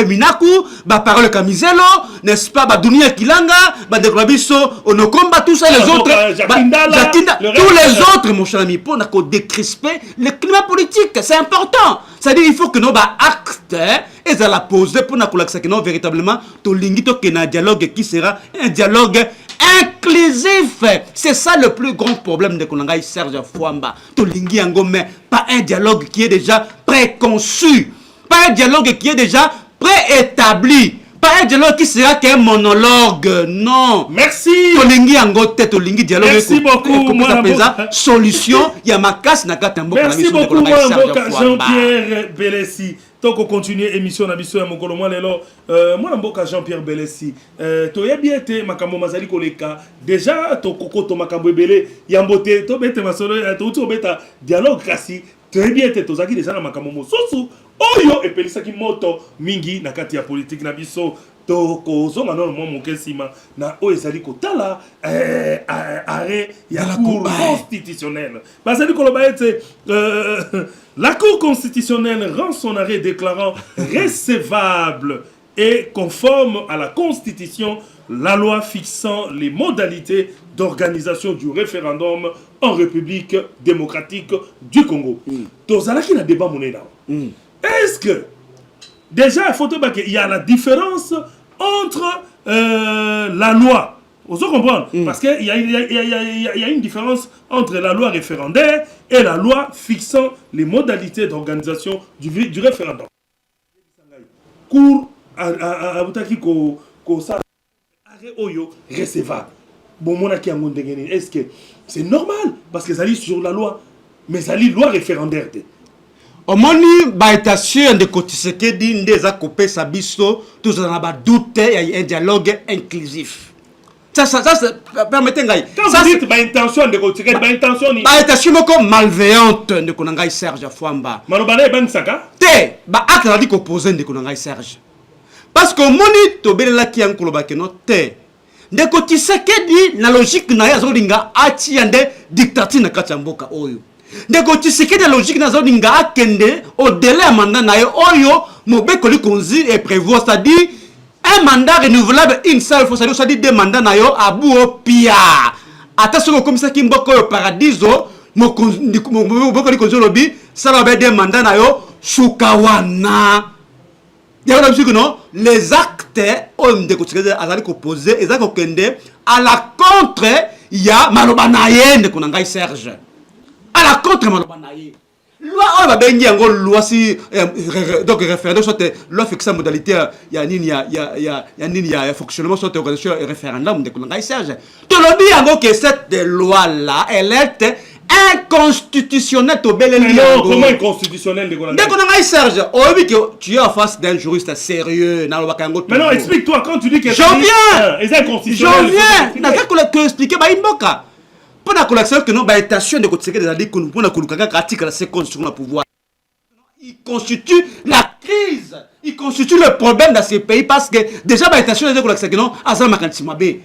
Minaku parole Kamizelo n'est-ce pas Dunia Kilanga de la biso Onokomba tout ça les autres Jakinda tous les autres mon cher ami pour décrisper le climat politique c'est important c'est-à-dire il faut que nos actes et ça la poser pour que nous véritablement to lingi to kena dialogue qui sera un dialogue inclusif. C'est ça le plus grand problème de Konanga Serge Fwamba. Tolingi Angome, pas un dialogue qui est déjà préconçu, pas un dialogue qui est déjà préétabli, pas un dialogue qui sera qu'un monologue. Non. Merci. Tolingi Angote, Tolingi dialogue. Merci beaucoup. Solution, Yamakas Nakatambo. Merci beaucoup, Jean-Pierre Belessi. Donc on continue l'émission na biso ya mokolo mwa lelo mwana mboka Jean-Pierre Belessi toyebi ete makambo mazali koleka déjà tokokoto makambo ebele ya mbote to bete masolo to beta dialogue kasi toyebi ete tozaki déjà na makambo mosusu oyo epelisaki moto mingi na kati ya politique na biso tokozonga nono mwa moke nsima na oyo ezali kotala arrêt ya cour constitutionnelle bazali koloba ete la Cour constitutionnelle rend son arrêt déclarant recevable et conforme à la Constitution, la loi fixant les modalités d'organisation du référendum en République démocratique du Congo. Tozalaki na débat monena. Est-ce que déjà il y a la différence entre la loi, vous comprenez, parce qu'il y a une différence entre la loi référendaire et la loi fixant les modalités d'organisation du référendum. Cours à Boutaki ko ça oyo recevable. Bon mon aki ango ndengeni. Est-ce que c'est normal parce que ça lit sur la loi, mais ça lit loi référendaire. Omoni baïtation de Kotisekedi ndeza kopé sabiso tous en ba doute il y a un dialogue inclusif. Ça permettez ngai. Quand vous dites ba intention de Kotisekedi, ba intention ni baïtation moko malveillante de konangai Serge Fwamba. Malobana ban saka? Te ba acte la dit opposé de konangai Serge. Parce que moni to belela ki ankolo ba keno te. De Kotisekedi na logique na ya zolinga ati ande dictature na kati ya mboka oyo. Ndeko Tshisekedi de logique na zoninga akende au délai à mandat na yo oyo mobeko likonzi et prévoit, c'est-à-dire un mandat renouvelable une seule fois, c'est-à-dire deux mandats na yo abu o pia attention comme ça qui mboko yo paradiso mobeko likonzi lobi ça va être deux mandats na yo shukawana ya la musique non les actes on ndeko Tshisekedi azali opposé et ça kokende à la contre ya maloba na ye ndeko ngai Serge à la contre malobanaye loi on va bengi yango loi si donc référendum soit loi fixe modalité ya nini ya fonctionnement soit organisation référendum de konanga Serge to lobi yango que cette loi là elle est inconstitutionnelle to beleli non comment inconstitutionnelle de konanga Serge obi que tu es en face d'un juriste sérieux na lobaka yango mais non explique-toi quand tu dis que je viens c'est inconstitutionnel je viens na ka expliquer ba imboka. Pour la collection que nous baïtation de côté des alliés pour la collocation pratique la seconde sur le pouvoir. Il constitue la crise, il constitue le problème dans ces pays parce que déjà baïtation de collection que non azal makantimabe.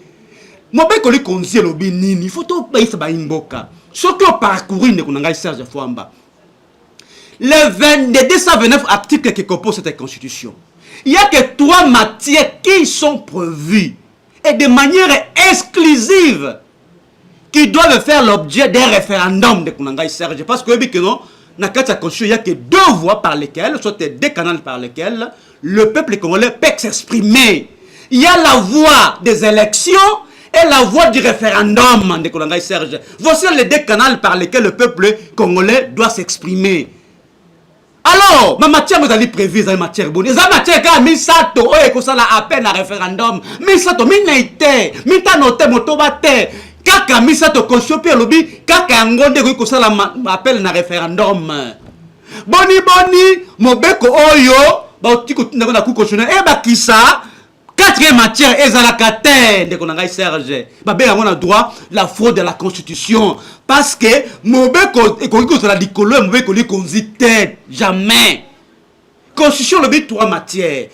Mobe koli konzi lobi nini, il faut tout baïsa baïmboka. Ce que parcourir ne konanga Serge Fwamba. Les 229 articles qui composent cette constitution. Il y a que 3 matières qui sont prévues et de manière exclusive qui doivent faire l'objet d'un référendum de Konanga Serge. Parce que non, dans la Constitution, il n'y a que 2 voies par lesquelles, soit 2 canaux par lesquels le peuple congolais peut s'exprimer. Il y a la voie des élections et la voie du référendum de Konanga Serge. Voici les 2 canaux par lesquels le peuple congolais doit s'exprimer. Alors, ma matière vous allez prévu, la matière bonne. La matière quand misato, oh, ça la à peine un référendum. Misato, minaite, mitanote, motobate. Kaka misato constitution pe lobi kaka ngonde ko sala appel na référendum boni mobeko oyo ba tiko tinda na ku constitution e ba kisa 4e matière ezalaka te de konanga Serge ba be yango na droit la fraude de la constitution parce que mobeko ko sala dikolo mobeko li konzite jamais constitution lobi 3 matières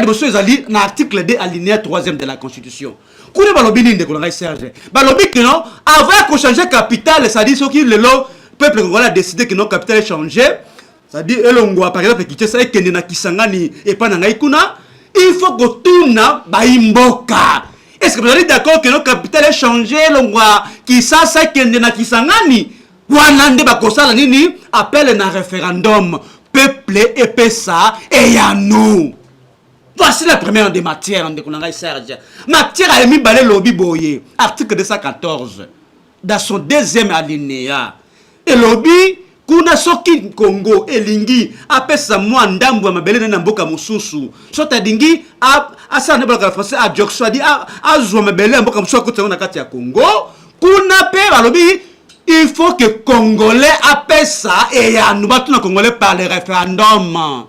de monsieur ezali na article 2 alinéa 3e de la constitution. Koune balobi ni de Konanga Serge. Balobi que non, avant qu'on change capital, ça dit ce qui le peuple congolais a décidé que non capital est changé. Ça dit elongwa par exemple qui ça ekende na Kisangani et pas na Ngaikuna, il faut que tout na baimboka. Est-ce que vous êtes d'accord que non capital est changé elongwa qui ça ekende na Kisangani? Wana nde bakosala nini appel na référendum peuple et pesa et ya nous. Voici la première des matières de Konanga Serge. Matière à Emi Balé Lobi Boye, article 214, dans son 2e alinéa. Et Lobi, Kuna Soki Congo, Elingi, Apesa Mwandambu, Mabele Namboka Mususu, Sota Dingi, Asa Nebola français, à Djokswadi, à Zouamabele, Mboka Mususu, côté de Katia Congo, Kuna Pe, Lobi, il faut que Congolais appellent ça et à nous battre Congolais par le référendum.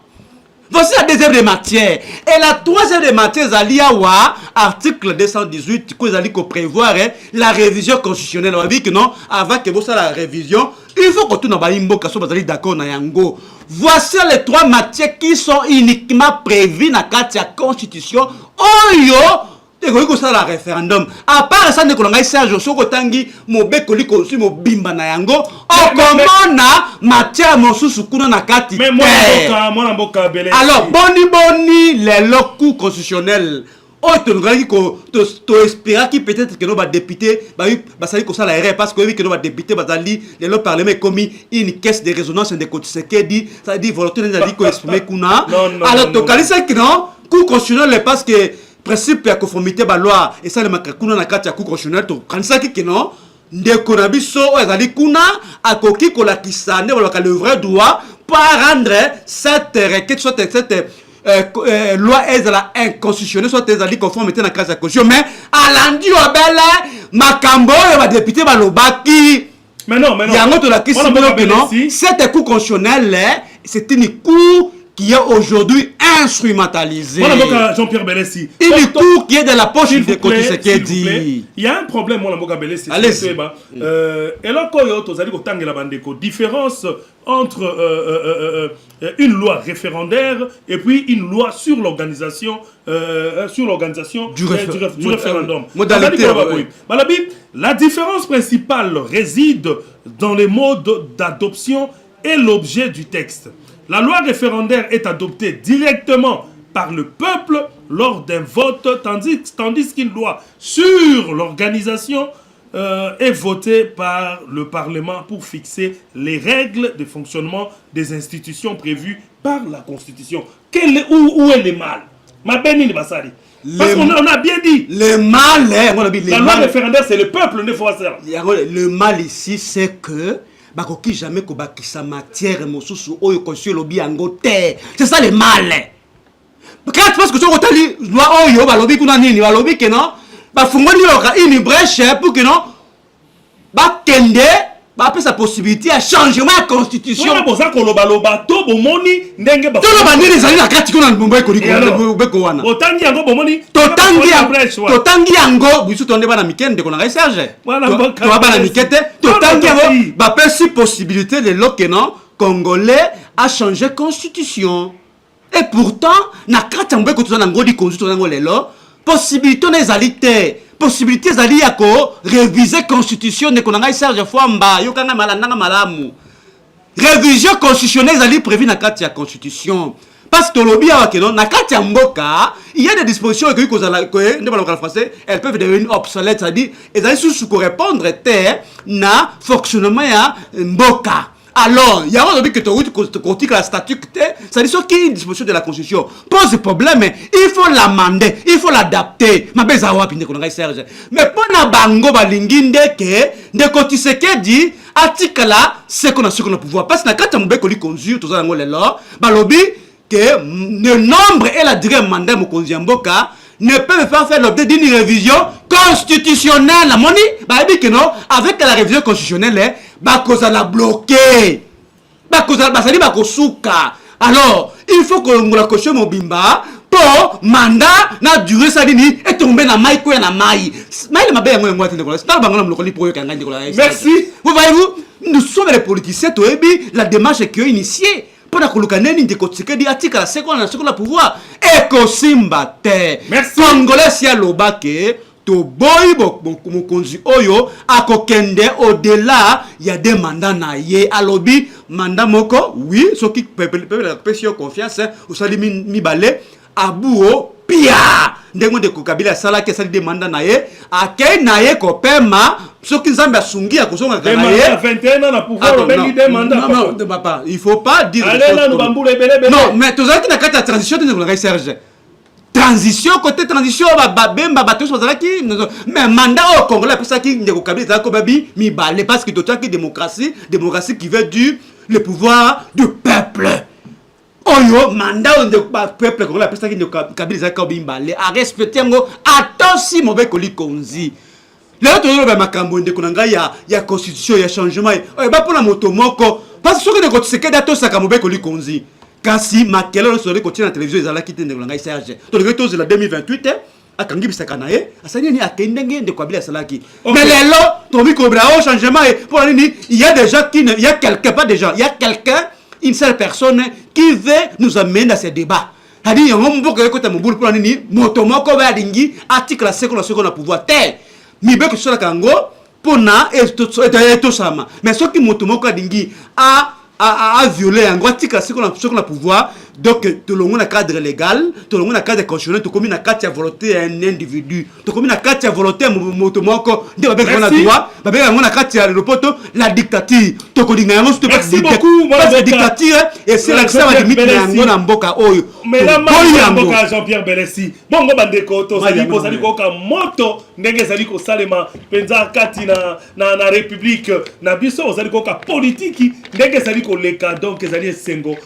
Voici la 2e des matières. Et la 3e des matières, Aliawa, article 218, que prévoir la révision constitutionnelle. On a dit que non, avant que vous fassiez la révision, il faut que tout le monde soit d'accord dans Yango. Voici les 3 matières qui sont uniquement prévues dans la constitution. Oh yo! La référendum. À part ça, Konanga Serge Sokotangi, Mobekoli Konsu, Mobimba na Yango, Okomona, matière mosusu kuna na kati. Mais moi mboka belé. Alors boni les locaux constitutionnels. Oh, tu espérais que peut-être que nos députés ça comme ça la erreur parce que oui que nos députés bazali le parlement commis une caisse de résonance de côté ce qui dit ça dit volonté d'aller ko exprimer kuna. Alors to kalisa que non cour constitutionnel parce que principe ya conformité ba loi et ça le makakuna na kati ya cour constitutionnel to kanisa que non ndeko na biso ezali kuna akoki kolakisa ne bolaka le vrai droit pas rendre cette requête soit cette loi est la inconstitutionnelle soit ezali conformité na case ya constitution mais alandi obele makambo ya ba député balobaki mais non yango to la question non cette cour constitutionnelle c'est une cour qui est aujourd'hui instrumentalisée. Voilà, Jean-Pierre Belessi. Une cour qui est de la poche de côté ce qui dit. Il y a un problème, moi, Jean-Pierre Belessi. Allez-y. Et là, quand il y a différence entre une loi référendaire et puis une loi sur l'organisation du référendum. La différence principale réside dans les modes d'adoption et l'objet du texte. La loi référendaire est adoptée directement par le peuple lors d'un vote, tandis qu'une loi sur l'organisation est votée par le Parlement pour fixer les règles de fonctionnement des institutions prévues par la Constitution. Où est le mal? Parce qu'on a bien dit. Le mal, la loi référendaire, c'est le peuple, ne faut pas ça. Le mal ici, c'est que bakoki jamais ko bakisa matière mosusu oyo konsu lobi yango te. C'est ça le mal. Quand tu penses que tu otali loi oyo ba lobi kuna nini ba lobi que non ba fungoli une brèche pour que non ba kende ba pe sa possibilité à changement la constitution. On a besoin ko loba to bomoni ndenge ba. To loba ndini zali na kati kuna mbombo ko beko wana. Otangi yango bomoni totangi yango bisu tonde bana mikende ko na Serge. To bana mikete totangi yango ba pe si possibilité de l'okeno congolais a changé constitution. Et pourtant na kati ya mbeko tozana ngodi constitution ngo lelo possibilité na ezalité. Possibilité zali ya ko réviser constitution ne konanga Serge Fwamba yo kanga malandanga malamu. Révision constitutionnelle zali prévu na kati ya constitution. Parce que lobi ya kenon na kati ya mboka, il y a des dispositions que kozala ko ne ba le français, elles peuvent devenir obsolètes, c'est-à-dire ezali sous ko répondre te na fonctionnement ya mboka. Alors, il y a un que tu critiques la statut, c'est-à-dire ce qui est une disposition de la Constitution pose problème, il faut l'amender, il faut l'adapter. Mais pour na bango balinginde que de kotiseke dit article là c'est qu'on a ce qu'on a pouvoir parce que na kata mbeko li conduire tout ça ngole là balobi que le nombre et la durée mandat mo conduire mboka ne peuvent pas faire l'objet d'une révision constitutionnelle. La moni bah dit que non avec la révision constitutionnelle bah cause la bloquer bah cause bah ça dit bah kosuka. Alors il faut que la coche mobimba pour mandat na durée ça dit et tomber na mai ko na mai mai ma bien moi te kola ça bango na lokoli pour que ngandi kola. Merci. Vous voyez-vous, nous sommes les politiciens to ebi la démarche qui est initiée pour la colocaneni de kotsike di article la seconde pouvoir et kosimba te. Merci. Congolais si alobake to boy mo konzi oyo akokende au-delà il y a des mandats na ye alobi mandat moko oui ce qui peut la pression confiance au salimi mi balé abuo pia ndengo de kokabila sala ke sali demanda na ye akei na ye ko pema soki nzambe asungi akozonga kana ye 21 ans na pouvoir le bengi demanda non papa il faut pas dire non mais tozaki na kata transition de la Serge transition côté transition bemba bato bazalaki mais mandat au Congolais pour ça qui ndeko kabila ko babi mi balé parce que totaki démocratie qui veut dire le pouvoir du peuple. Oyo mandat de peuple congolais parce que kabila ka bimbale a respecter ngo atosi mobe koli konzi. Là to ba makambo ndeko nanga ya constitution ya changement ba pona moto moko parce que ce que de kotseke dato saka mobe koli konzi. Kasi makelo so le continue na télévision ezala kite ndeko nanga Serge. To le to la 2028 akangi bisaka na ye asani ni akendenge ndeko kabila salaki. Mais lelo to mi cobra au changement pour nini il y a des gens qui il y a quelqu'un pas des gens il y a quelqu'un une seule personne qui veut nous amener dans ces débats. C'est-à-dire, on peut que côté mobile pour nini motomoko ba dingi article la seconde pouvoir tel. Mi be que sur la Congo pour na et tout sama. Mais ce qui motomoko dingi a à violer en gros tika ce qu'on a pouvoir donc tout le monde a cadre légal tout le monde a cadre constitutionnel tout comme une carte à volonté un individu tout comme une carte à volonté moto moko de ba on a droit ba on a carte à l'opoto la dictature to ko dinga ngo to merci beaucoup la dictature et c'est là que ça va limite na mboka oyo mais la mboka Jean-Pierre Belesi bongo bandeko to sali ko ka moto ndenge sali ko salema penza kati na république na biso sali ko ka politique ndenge sali ko leka donc ezali esengo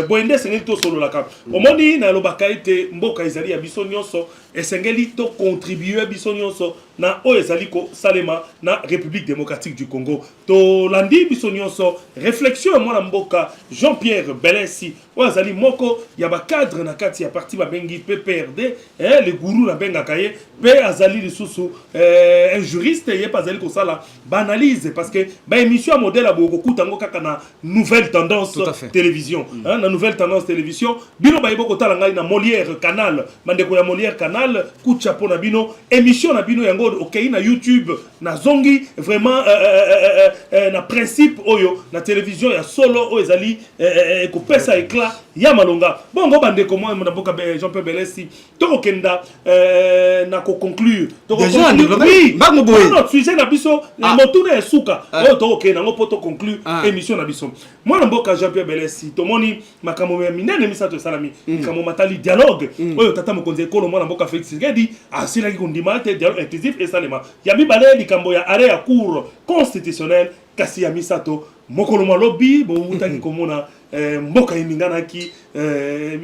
boende sengi to solo la ka omoni na lobaka ete mboka ezali ya biso nyonso esengeli to contribuer biso nyonso na o ezali ko salema na République démocratique du Congo to landi biso nyonso réflexion mwana mboka Jean-Pierre Belesi o ezali moko ya ba cadre na kati ya parti ba bengi PPRD le gourou na benga kaye pe azali lisusu un juriste ye pas azali ko sala banalise parce que ba émission modèle a beaucoup kutango kaka na nouvelle tendance télévision na nouvelle tendance télévision bino ba yebo ko tala ngai na Molière Canal mandeko ya Molière Canal kucha pona bino émission na bino yango okay na YouTube na zongi vraiment na principe oyo na télévision ya solo o ezali ko pesa éclat ya malonga bongo bandeko moi na boka Jean-Pierre Belesi to kenda na ko conclure to oui non sujet na biso motuna esuka o to okay na ngopo to conclure émission na biso moi na boka Jean-Pierre Belesi to moni makambo ya minene misato salami kamo matali dialogue oyo tata mokonzi ekolo moi na boka Félix Tshisekedi asila ki kondima te dialogue inclusif et salema ya bibale likambo ya arrêt ya cour constitutionnel kasi ya misato mokolo malobi bo utaki komona mboka iningana ki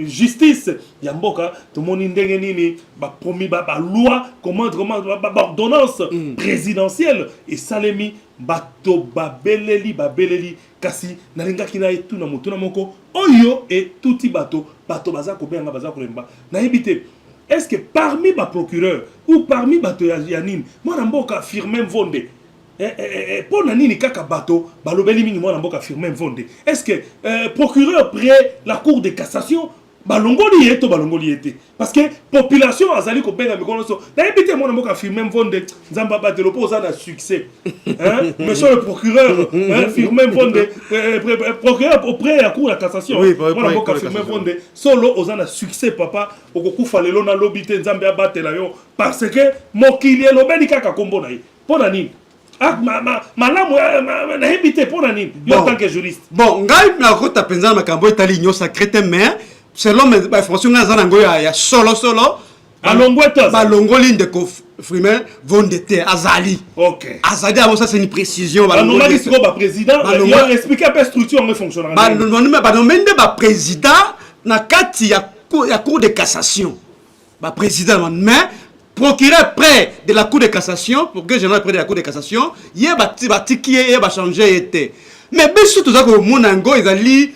justice ya mboka tomoni ndenge nini ba promis ba loi commandement ba ordonnance présidentielle et salemi bato babeleli kasi nalingaki na etu na moto na moko oyo et tuti bato baza ko benga baza ko lemba na ebité. Est-ce que parmi ma procureur ou parmi bato yanine moi na mboka Firmin Mvonde pour nani kaka bato balobeli mingi moi na mboka Firmin Mvonde est-ce que procureur près la cour de cassation balongoli yeto balongoli yete parce que population azali ko benga mikono so na ebité moi na mboka Firmin Mvonde nzamba batelo po za na succès hein monsieur le procureur Firmin Mvonde procureur auprès la cour de cassation moi na mboka Firmin Mvonde solo ozana succès papa okokufa lelo na lobité nzamba batela yo parce que mokili elobeli kaka kombo na ye pona nini malamu na ebité pona nini yo tant que juriste bon ngai na kota penza makambo etali nyo sacré mais selon mes informations ngazana ngo ya solo balongoli ndeko Firmin Mvonde azali OK azali avant ça c'est une précision balongoli siko ba président il expliquer un peu structure en fonctionnement balongoli ba président na kati ya cour de cassation ba président mais procureur près de la cour de cassation procureur général près de la cour de cassation yé bati qui yé ba changer été mais biso tout ça ko monango ezali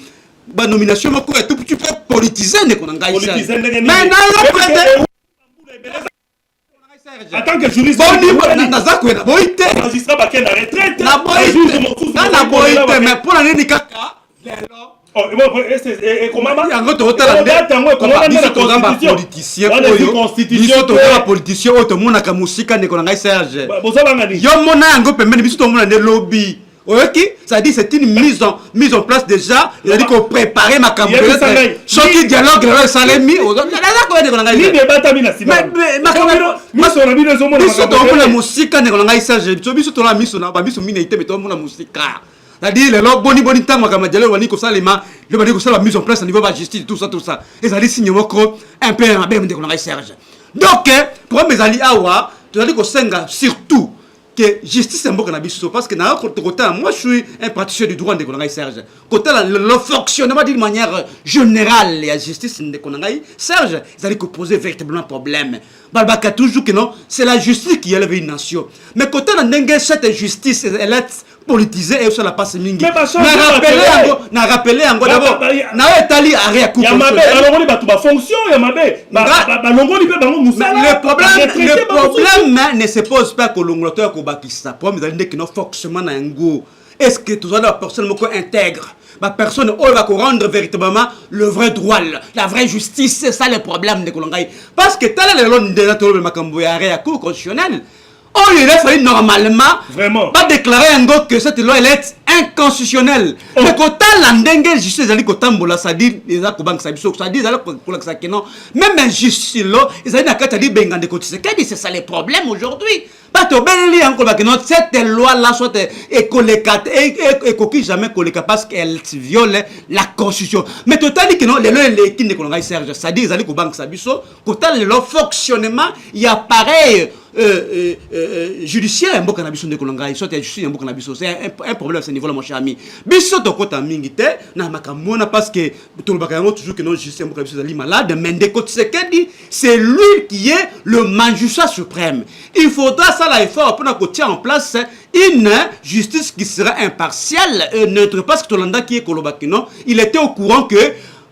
ba nomination moko et tout tu peux politiser ne konanga isa mais en tant que juriste naza ko na boite magistrat ba ken retraite na boite mais pour la nini kaka lelo oh et comment yango to tala politicien oyo tomonaka mosika ndeko na ngai Serge yo mona yango pembeni biso tomona nde lobby oyoki ça dit c'est une mise en place déjà il a dit qu'on préparer ma campagne choki dialogue le salemi naza ko ndeko na ngai ni débat mina sima miso na bino zomona biso tomona mosika ndeko na ngai Serge biso tola miso na ba miso mina ite mais tomona mosika. C'est-à-dire, les boni tant que Madjalo wani ko salema, le bani ko sala mise en place au niveau de la justice tout ça. Et ça dit signe moko un peu en même de qu'on a Serge. Donc, pour mes alliés awa, tu as dit que senga surtout que justice est un peu parce que dans côté moi je suis un praticien du droit de qu'on a Serge. Côté le fonctionnement d'une manière générale la justice de qu'on a Serge, ça dit que poser véritablement problème. Balbaka toujours que non, c'est la justice qui élève une nation. Mais côté la dengue cette justice elle est politisée et sur la passe mingi. Na rappeler encore d'abord. Na etali arrêt à coup. Ya mabe, balongoli batu ba fonction, ya mabe. Balongoli pe bango musala. Le problème ne se pose pas que l'ongloteur ko bakissa. Problème c'est que no fonctionnement na ngo. Est-ce que tout ça la personne moko intègre? Ma personne va rendre véritablement le vrai droit, la vraie justice, c'est ça le problème de Kolongai. Parce que tel est le long de la makambo ya arrêt à cour constitutionnel. Oh, il a fallu normalement Vraiment. pas déclarer un go que cette loi elle est inconstitutionnelle. Mais quand la ndengue justice elle dit tambola ça dit les akubank ça biso ça dit pour ça que non même injustice là ils ont dit que dit bengande ko c'est ça les problèmes aujourd'hui. Pas to belli encore que non cette loi là soit écolégate et coquille jamais colléga parce qu'elle viole la constitution. Mais total dit que non les lois les qui ne connaissent Serge ça dit ils ont dit que banque ça biso total le fonctionnement il y a pareil judiciaire mboka na biso de kolonga soit justice mboka na biso c'est un problème à ce niveau là mon cher ami biso to kota mingite na makamona parce que tout le bakayango toujours que non justice mboka biso ali malade mais ndeko Tshisekedi c'est lui qui est le magistrat suprême. Il faudra ça là effort pour qu'on tient en place une justice qui sera impartiale neutre parce que Tolanda qui est kolobakino il était au courant que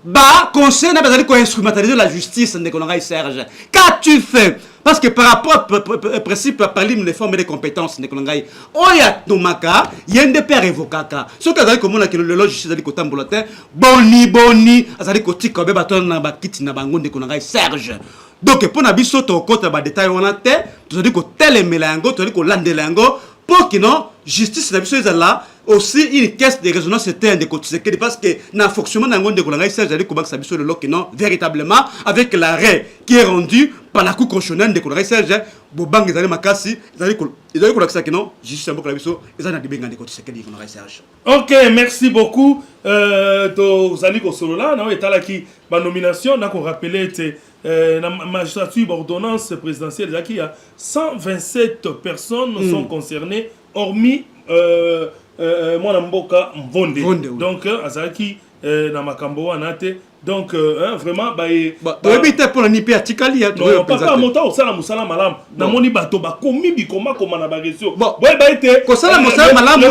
bah conseil n'a pas dit qu'on instrumentaliser la justice de kolonga Serge qu'as-tu fait parce que par rapport au principe par les formes des compétences de kolonga oya tomaka yende père evokaka ce que azali komona que le justice azali kotambola boni azali kotika be baton na bakiti na bango de kolonga Serge. Donc pour na biso to kota ba détail on a te tu dis que tel melango tu dis que landelango pour que non justice na biso là aussi une caisse de résonance interne de côté parce que na fonctionnement dans de kolanga ça j'allais combattre ça biso le loc non véritablement avec l'arrêt qui est rendu par la cour constitutionnelle de kolanga ça bobang ils allaient makasi ils allaient kolanga ça que non justice mboka biso ils allaient dibenga de côté de kolanga ça. OK, merci beaucoup to zali ko solo là non etala ki ba nomination na ko rappeler la magistrature ordonnance présidentielle il y a 127 personnes sont concernées hormis Mwana Mboka Mvonde. Donc azaki na makambo wana te donc vraiment ba éviter pour la nipe atikali ya non papa monta au sala musala malam na moni bato ba komi bikoma koma na bagestion boy ba été ko sala musala malam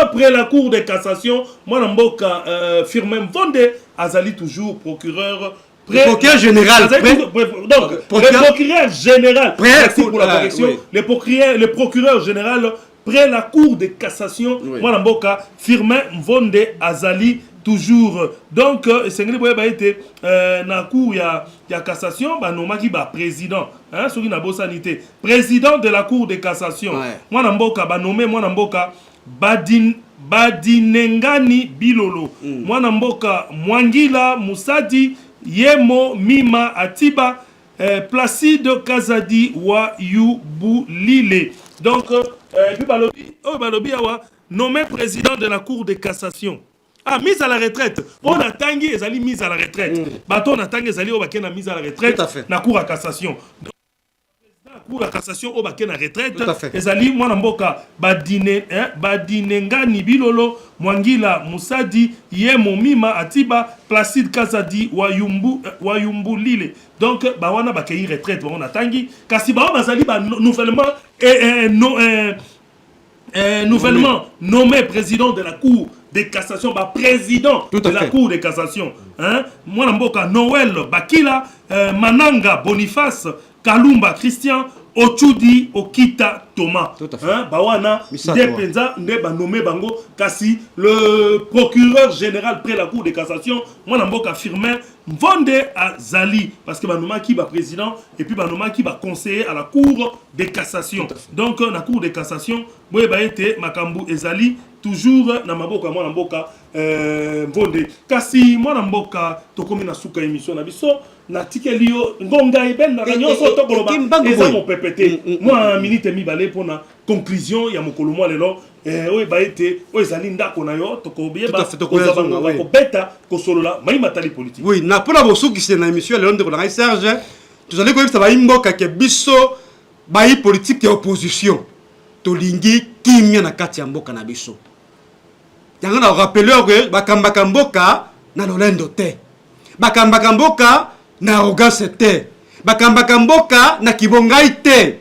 après la cour de cassation Mwana Mboka Firmin Mvonde azali toujours procureur procureur général. Donc, le procureur général, merci pour la correction, le procureur général, près la cour de cassation, Mwana Mboka, Firmin Mvonde Azali, toujours. Donc, c'est a été na cour ya cassation, nomaki président, sur une sanité, président de la cour de cassation, Mwana Mboka, nommé Mwana Mboka, Badinengani Bilolo, Mwana Mboka, Mwangila Musadi, Yemo Mima Atiba, Placide Kazadi wa Yubulile. Donc, puis Balobi awa nommé président de la cour de cassation. Ah, mise à la retraite. On a tangi ezali mise à la retraite. Bato on a tangi ezali obakena mise à la retraite. Na cour à cassation. Pour la cassation au baké na retraite ezali Mwana Mboka Badinengani Bilolo Mwangila Musadi Yemo Mima Atiba Placide Kazadi Wayumbulile. Donc bawana baké retraite on atangi kasi ba bazali ba nouvellement nommé président de la cour de cassation président de la cour de cassation Mwana Mboka Noël Bakila Mananga Boniface Kalumba Christian Ochudi Okita Thomas bawana depenza ndeba nommé bango kasi le procureur général près la cour de cassation Mwana Mboka Firmin Mvonde Azali parce que banoma ki ba président et puis banoma ki ba conseiller à la cour de cassation. Donc na cour de cassation boye ba été makambu ezali toujours na maboka Mwana Mboka Mvonde kasi Mwana Mboka tokomi na suka émission na biso na tikelio ngonga ibel na nyonso to koloba eza mo pepete moi minute mi balé pour na conclusion ya mokolo mo lelo oye ba été oyezali ndako na yo to ko bieba ko beta ko solola mai matali politique. Oui, na pona bosu ki c'est na émission le ndeko na Serge tu allez ko ça ba imboka ke biso ba politique ya opposition to lingi kimia na kati ya mboka na biso. Yango na rappeler que bakambaka mboka na lolendo te. Bakambaka mboka na arrogance te. Bakambaka mboka na kibongai te.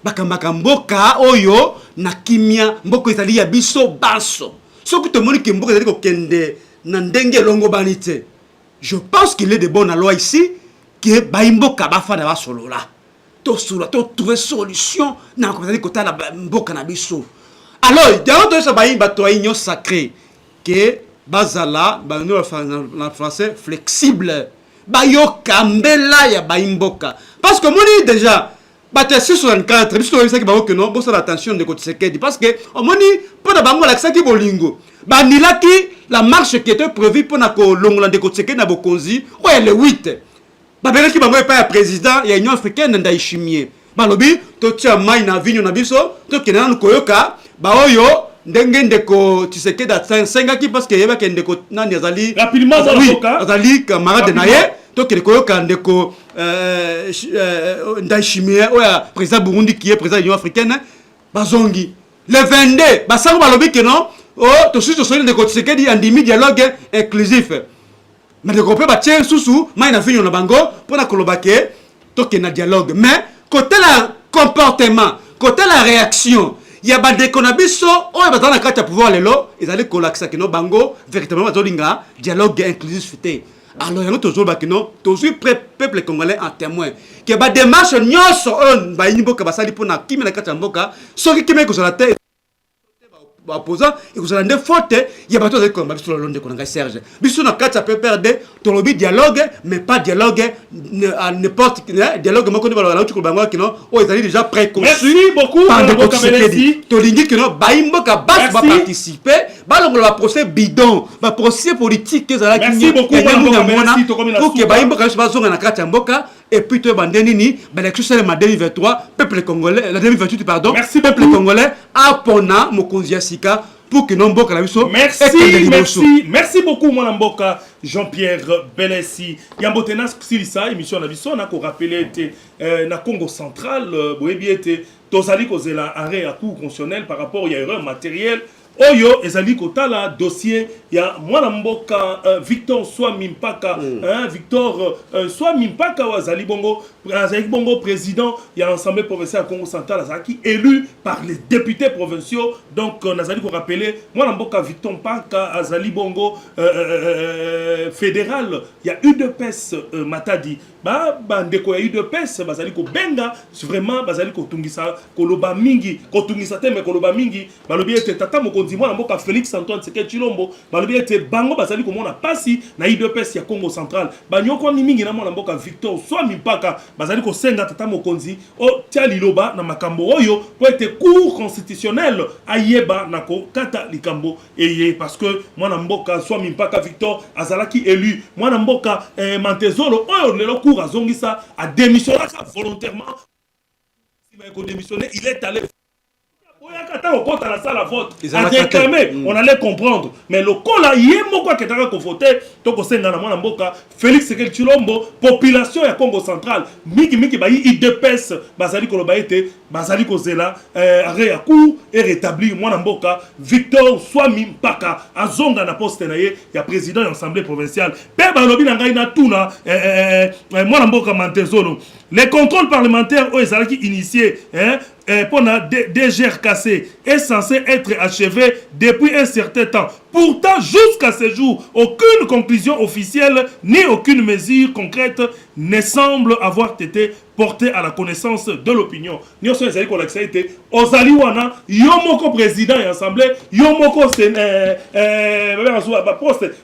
Bakambaka mboka oyo na kimia mboka ezali ya biso baso. Soki to moni ke mboka ezali ko kende na ndenge longo banite. Je pense qu'il est de bonne loi ici que baimboka bafana basolola. To solo to trouver solution na ko ezali kota na mboka na biso. Alors, dans tout ça baimba to union sacrée que bazala en français flexible. Bayo kambela ya baimboka parce que moni déjà Bate 664, biso toyebisaki bango ke non bosala attention ndeko Tshisekedi parce que omoni mpo na bango alakisaki bolingo bandilaki la marche qui était prévue mpo na kolongola ndeko Tshisekedi na bokonzi oyo le 8 babengaki bango epai ya président ya union africaine Ndayishimiye balobi totia mai na vigno na biso tokende nanu koyoka baoyo ndenge ndeko Tshisekedi asengaki parce que yebaki ndeko nani azali azali camarade na ye tokende koyoka ndeko Ndayishimiye oya président Burundi qui est président de l'Union africaine bazongi le 22 basango balobi que non oh to susu so ndeko Tshisekedi andimi dialogue inclusif mais ndeko pe batie susu mai na finyo na bango pona kolobake tokende na dialogue mais côté la comportement côté la réaction il y a des konabiso oyo bazana na kati ya pouvoir lelo ezali kolakisa que non bango véritablement bazolinga dialogue inclusif te. Alors, il y a toujours peuple congolais en témoin. Que ba démarche nyonso on ba inboka basali pona kimi na kati mboka soki kimi ko sala te opposant et vous allez faute il y a pas de combat sur le long de Konanga Serge biso na kati peut perdre tolobi dialogue mais pas dialogue à n'importe dialogue moko ni ba la tuko bango kino o ezali déjà préconçu. Merci beaucoup tolingi kino ba imboka bas ba participer ba longo la procès bidon ba procès politique que za la merci beaucoup pour que ba imboka ba zonga na kati mboka et puis tu bandeni ni ba l'élection c'est le 2023 peuple congolais la 2028 pardon merci peuple congolais apona mokonzi asika pour que non mboka la biso merci beaucoup mon mboka Jean-Pierre Belessi yambotena silisa émission na biso na ko rappeler était na Congo central boyebi était tozali kozela arrêt à cour constitutionnel par rapport à erreur matérielle Oyo ezali kotala dossier ya mwana mboka Victor Swami Mpaka Victor Swami Mpaka wazali bongo président ya l'Assemblée provinciale Congo central azaki élu par les députés provinciaux donc nazali ko rappeler mwana mboka Victor Mpaka azali bongo fédéral ya UDPS Matadi ndeko ya UDPS bazali ko benga vraiment bazali ko tungisa koloba mingi ko tungisa teme koloba mingi balobi ete tata mokonzi mwana mboka Félix Antoine Tshisekedi Tshilombo balobi ete bango bazali ko mona pasi na UDPS ya Congo central banyoko ni mingi na mwana mboka Victor Swami Mpaka bazali ko senga tata mokonzi o tia liloba na makambo oyo po ete cour constitutionnelle ayeba na ko kata likambo eye parce que mwana mboka Swami Mpaka Victor azalaki élu mwana mboka Mantezolo oyo lelo cour azongisa a démissionné volontairement il est allé on allait comprendre mais le cas là yemoko aketaka ko voter to ko senga na mwana mboka Félix Tshisekedi Tshilombo population ya Congo central miki ba IDPS bazali ko loba ete bazali ko zela arrêt ya cour et rétablir mwana mboka Victor Swami Mpaka azonga na poste na ye ya président de l'Assemblée provinciale pe balobi na ngai na tuna mwana mboka Mantezolo les contrôles parlementaires aux ezalaki initiés pour la DGRKC est censé être achevé depuis un certain temps. Pourtant, jusqu'à ce jour, aucune conclusion officielle ni aucune mesure concrète ne semble avoir été portée à la connaissance de l'opinion. Nous sommes allés avec ça été Ozaliwana, Yomoko président et assemblée, Yomoko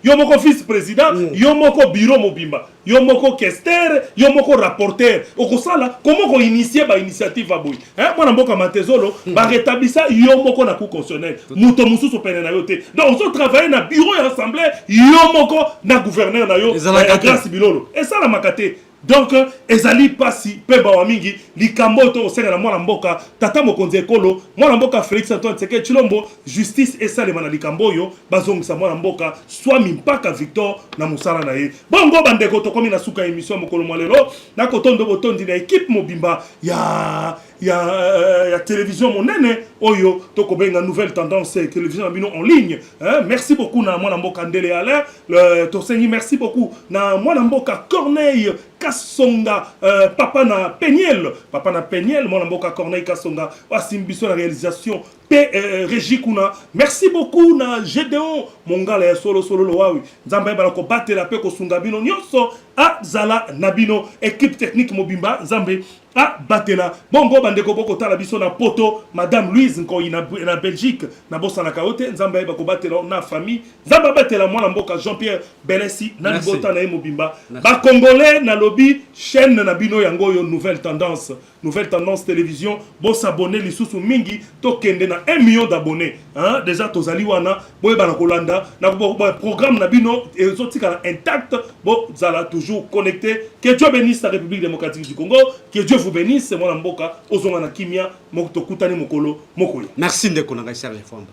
Yomoko vice-président, Yomoko bureau mobimba, Yomoko kester, Yomoko rapporteur. Okosala, comment qu'on initie ba initiative à boui? Moi Mboka Mantezolo, ba rétablissa Yomoko na cour constitutionnelle. Muto mususu pene na yote. Donc on travaille na bureau et assemblée, Yomoko na gouverneur na yo, grâce bilolo. Et ça la makate. Donc ezali pasi pe bawa mingi likambo to osenga na mwana mboka tata mokonzi ekolo mwana mboka Félix Antoine Tshisekedi Tshilombo justice esalema na likambo yo bazongisa mwana mboka Swami Mpaka Victor na musala na ye bongo bandeko tokomi na suka émission mokolo mwalelo na kotondo botondi na équipe mobimba ya télévision monene oyo tokobenga nouvelle tendance télévision bino en ligne merci beaucoup na mwana mboka Ndele Alain tosengi merci beaucoup na mwana mboka Corneille Kasonga papa na Peniel mwana mboka Corneille Kasonga asimbiso la réalisation Régie Kuna. Merci beaucoup na Gédéon Mongala ya solo lo wawi. Nzambe ba ko batela pe ko sungabino nyonso a zala nabino équipe technique mobimba Nzambe a batela. Bongo bandeko boko tala biso na poto Madame Louise Nkoyi na Belgique na bossa na kaote Nzambe ba ko batela na famille. Nzambe batela mwana mboka Jean-Pierre Belesi na libota na mobimba. Ba congolais na lobby chaîne na bino yango yo nouvelle tendance télévision bo s'abonner lisusu mingi to kende na 1 million d'abonnés hein déjà tozali wana boye bana kolanda na programme na bino ezotika intact bo zala toujours connecté. Que Dieu bénisse la République démocratique du Congo, que Dieu vous bénisse mon mboka ozonga na kimia mokto kutani mokolo mokoya. Merci ndeko na Gaïsar Lefonda.